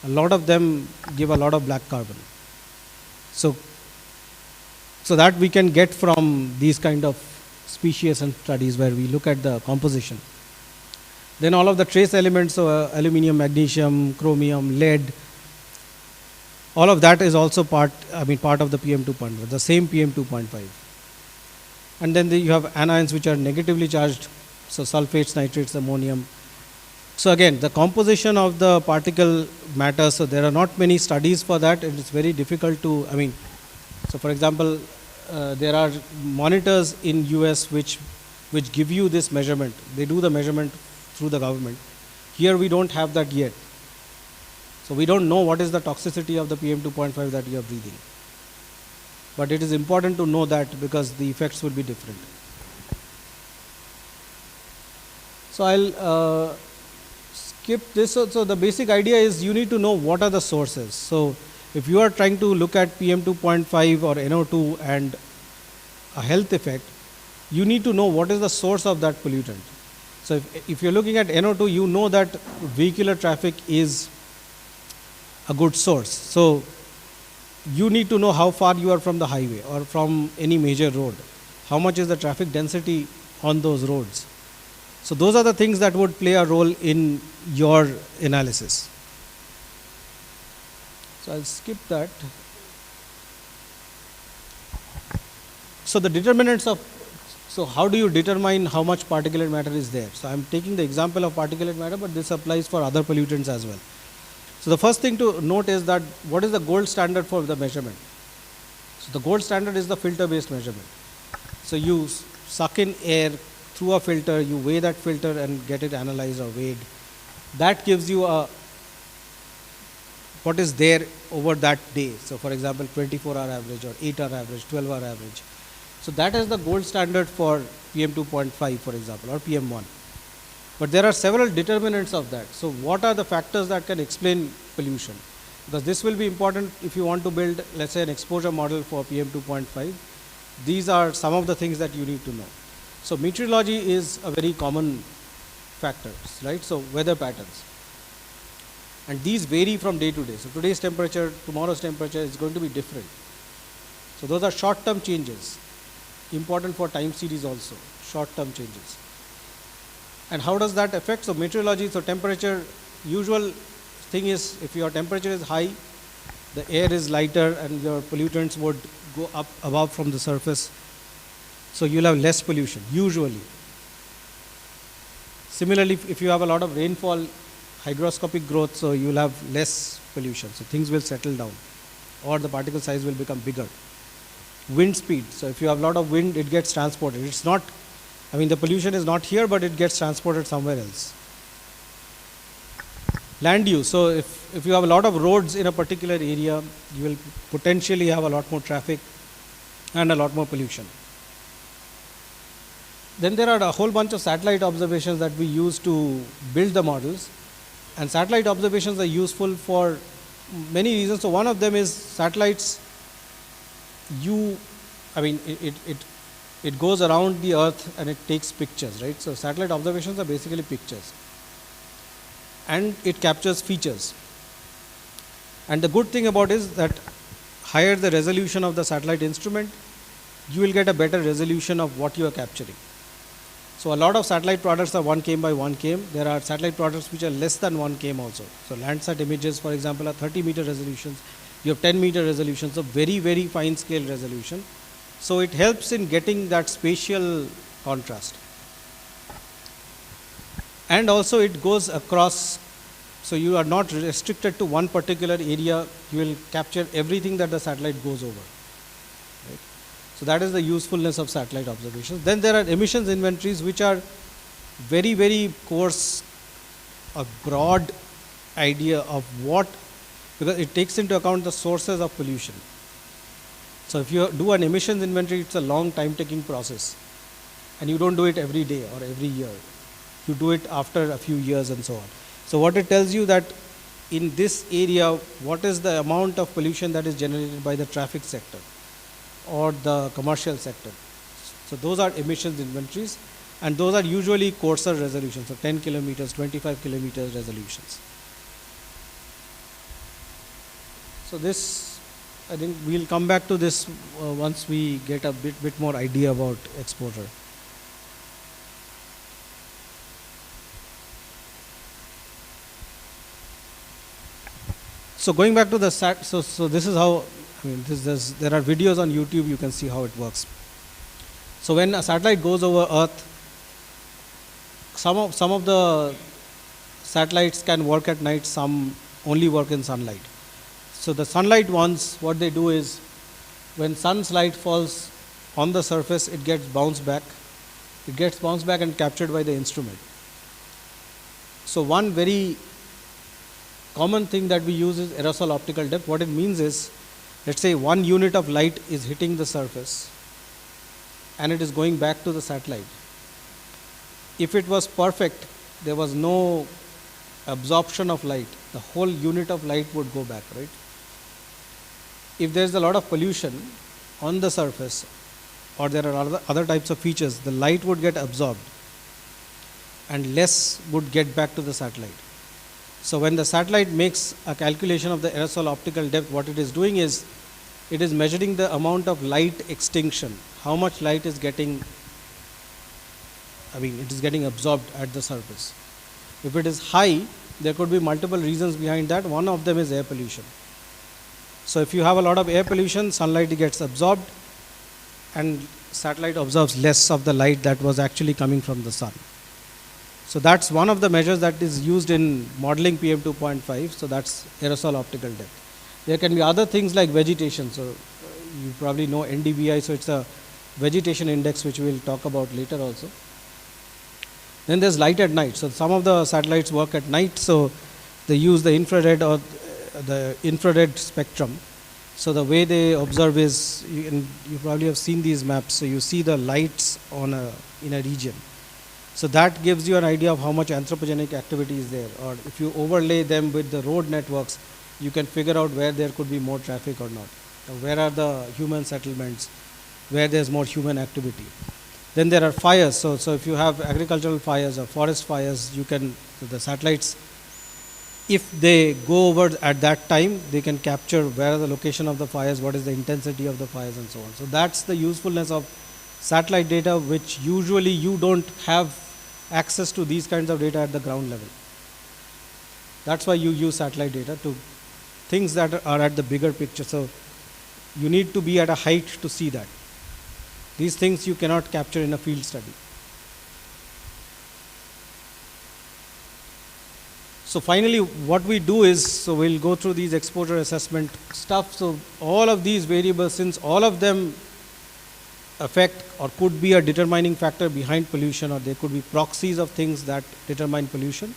a lot of them give a lot of black carbon. So that we can get from these kind of speciation studies where we look at the composition. Then all of the trace elements, so aluminium, magnesium, chromium, lead, all of that is also part of the PM2.5, the same PM2.5. And then you have anions which are negatively charged, so sulfates, nitrates, ammonium. So again, the composition of the particle matter, so there are not many studies for that, and it's very difficult to, so for example, there are monitors in US which give you this measurement. They do the measurement through the government. Here we don't have that yet. So we don't know what is the toxicity of the PM2.5 that you are breathing. But it is important to know that because the effects will be different. So I'll skip this. So the basic idea is you need to know what are the sources. So if you are trying to look at PM2.5 or NO2 and a health effect, you need to know what is the source of that pollutant. So if you're looking at NO2, you know that vehicular traffic is a good source. So you need to know how far you are from the highway or from any major road. How much is the traffic density on those roads? So those are the things that would play a role in your analysis. So I'll skip that. So the determinants of, so how do you determine how much particulate matter is there? So I'm taking the example of particulate matter, but this applies for other pollutants as well. So the first thing to note is that what is the gold standard for the measurement? So the gold standard is the filter-based measurement. So you suck in air through a filter, you weigh that filter and get it analyzed or weighed. That gives you what is there over that day. So for example, 24-hour average or 8-hour average, 12-hour average. So that is the gold standard for PM2.5, for example, or PM1. But there are several determinants of that. So what are the factors that can explain pollution? Because this will be important if you want to build, let's say, an exposure model for PM2.5. These are some of the things that you need to know. So meteorology is a very common factor, right? So weather patterns. And these vary from day to day. So today's temperature, tomorrow's temperature is going to be different. So those are short-term changes. Important for time series also, short-term changes. And how does that affect? So meteorology, so temperature, usual thing is if your temperature is high, the air is lighter and your pollutants would go up above from the surface. So you'll have less pollution, usually. Similarly, if you have a lot of rainfall, hygroscopic growth, so you'll have less pollution. So things will settle down or the particle size will become bigger. Wind speed, so if you have a lot of wind, it gets transported. It's not, the pollution is not here, but it gets transported somewhere else. Land use, so if you have a lot of roads in a particular area, you will potentially have a lot more traffic and a lot more pollution. Then there are a whole bunch of satellite observations that we use to build the models. And satellite observations are useful for many reasons. So one of them is satellites, it goes around the earth and it takes pictures, right? So satellite observations are basically pictures. And it captures features. And the good thing about it is that higher the resolution of the satellite instrument, you will get a better resolution of what you are capturing. So a lot of satellite products are 1 km by 1 km. There are satellite products which are less than 1 km also. So Landsat images, for example, are 30-meter resolutions. You have 10-meter resolutions, so very, very fine scale resolution. So it helps in getting that spatial contrast. And also it goes across, so you are not restricted to one particular area. You will capture everything that the satellite goes over. Right? So that is the usefulness of satellite observations. Then there are emissions inventories which are very, very coarse, a broad idea of what because it takes into account the sources of pollution. So if you do an emissions inventory, it's a long time taking process, and you don't do it every day or every year. You do it after a few years and so on. So what it tells you that in this area, what is the amount of pollution that is generated by the traffic sector or the commercial sector. So those are emissions inventories, and those are usually coarser resolutions, so 10 kilometers, 25 kilometers resolutions. So this, I think we'll come back to this once we get a bit more idea about exposure. So going back to the so this is how, there are videos on YouTube, you can see how it works. So when a satellite goes over Earth, some of the satellites can work at night, some only work in sunlight. So the sunlight ones, what they do is, when sun's light falls on the surface, it gets bounced back. It gets bounced back and captured by the instrument. So one very common thing that we use is aerosol optical depth. What it means is, let's say 1 unit of light is hitting the surface and it is going back to the satellite. If it was perfect, there was no absorption of light, the whole unit of light would go back, right? If there is a lot of pollution on the surface, or there are other types of features, the light would get absorbed and less would get back to the satellite. So when the satellite makes a calculation of the aerosol optical depth, what it is doing is, it is measuring the amount of light extinction, how much light is getting, it is getting absorbed at the surface. If it is high, there could be multiple reasons behind that. One of them is air pollution. So if you have a lot of air pollution, sunlight gets absorbed and satellite absorbs less of the light that was actually coming from the sun. So that's one of the measures that is used in modeling PM2.5. So that's aerosol optical depth. There can be other things like vegetation. So you probably know NDVI. So it's a vegetation index, which we'll talk about later also. Then there's light at night. So some of the satellites work at night. So they use the infrared or the infrared spectrum. So the way they observe is, you probably have seen these maps. So you see the lights in a region. So that gives you an idea of how much anthropogenic activity is there. Or if you overlay them with the road networks, you can figure out where there could be more traffic or not. Where are the human settlements, where there's more human activity. Then there are fires. So if you have agricultural fires or forest fires, the satellites, if they go over at that time, they can capture where are the location of the fires, what is the intensity of the fires, and so on. So that's the usefulness of satellite data, which usually you don't have access to these kinds of data at the ground level. That's why you use satellite data to things that are at the bigger picture. So you need to be at a height to see that. These things you cannot capture in a field study. So finally, what we do is, so we'll go through these exposure assessment stuff. So all of these variables, since all of them affect or could be a determining factor behind pollution, or they could be proxies of things that determine pollution,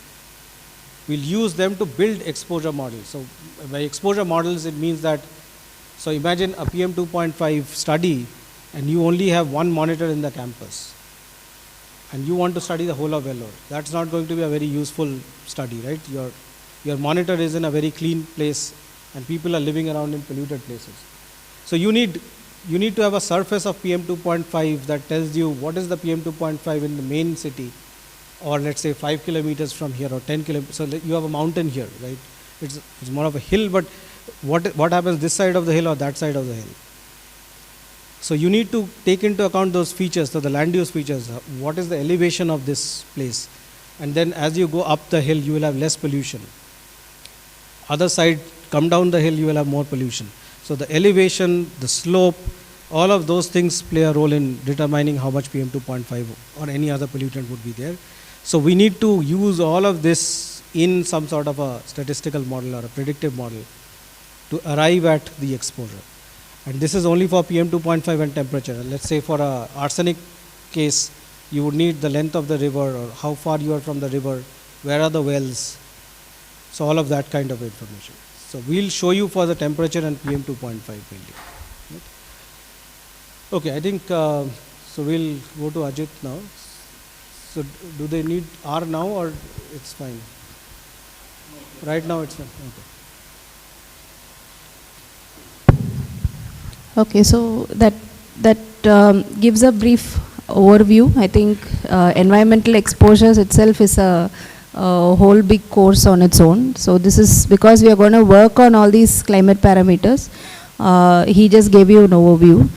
we'll use them to build exposure models. So by exposure models, it means that, so imagine a PM2.5 study and you only have one monitor in the campus and you want to study the whole of Vellore. That's not going to be a very useful study, right? Your monitor is in a very clean place and people are living around in polluted places. So you need to have a surface of PM2.5 that tells you what is the PM2.5 in the main city, or let's say 5 kilometers from here or 10 kilometers. So you have a mountain here, right? It's more of a hill, but what happens this side of the hill or that side of the hill? So you need to take into account those features, so the land use features, what is the elevation of this place? And then as you go up the hill, you will have less pollution. Other side, come down the hill, you will have more pollution. So the elevation, the slope, all of those things play a role in determining how much PM2.5 or any other pollutant would be there. So we need to use all of this in some sort of a statistical model or a predictive model to arrive at the exposure. And this is only for PM2.5 and temperature. Let's say for a arsenic case, you would need the length of the river or how far you are from the river, where are the wells. So all of that kind of information. So we'll show you for the temperature and PM 2.5 mainly. Right? Okay, I think so. We'll go to Ajit now. So do they need R now or it's fine? Right now it's fine. Okay. Okay, so that gives a brief overview. I think environmental exposures itself is a whole big course on its own. So this is because we are going to work on all these climate parameters. He just gave you an overview.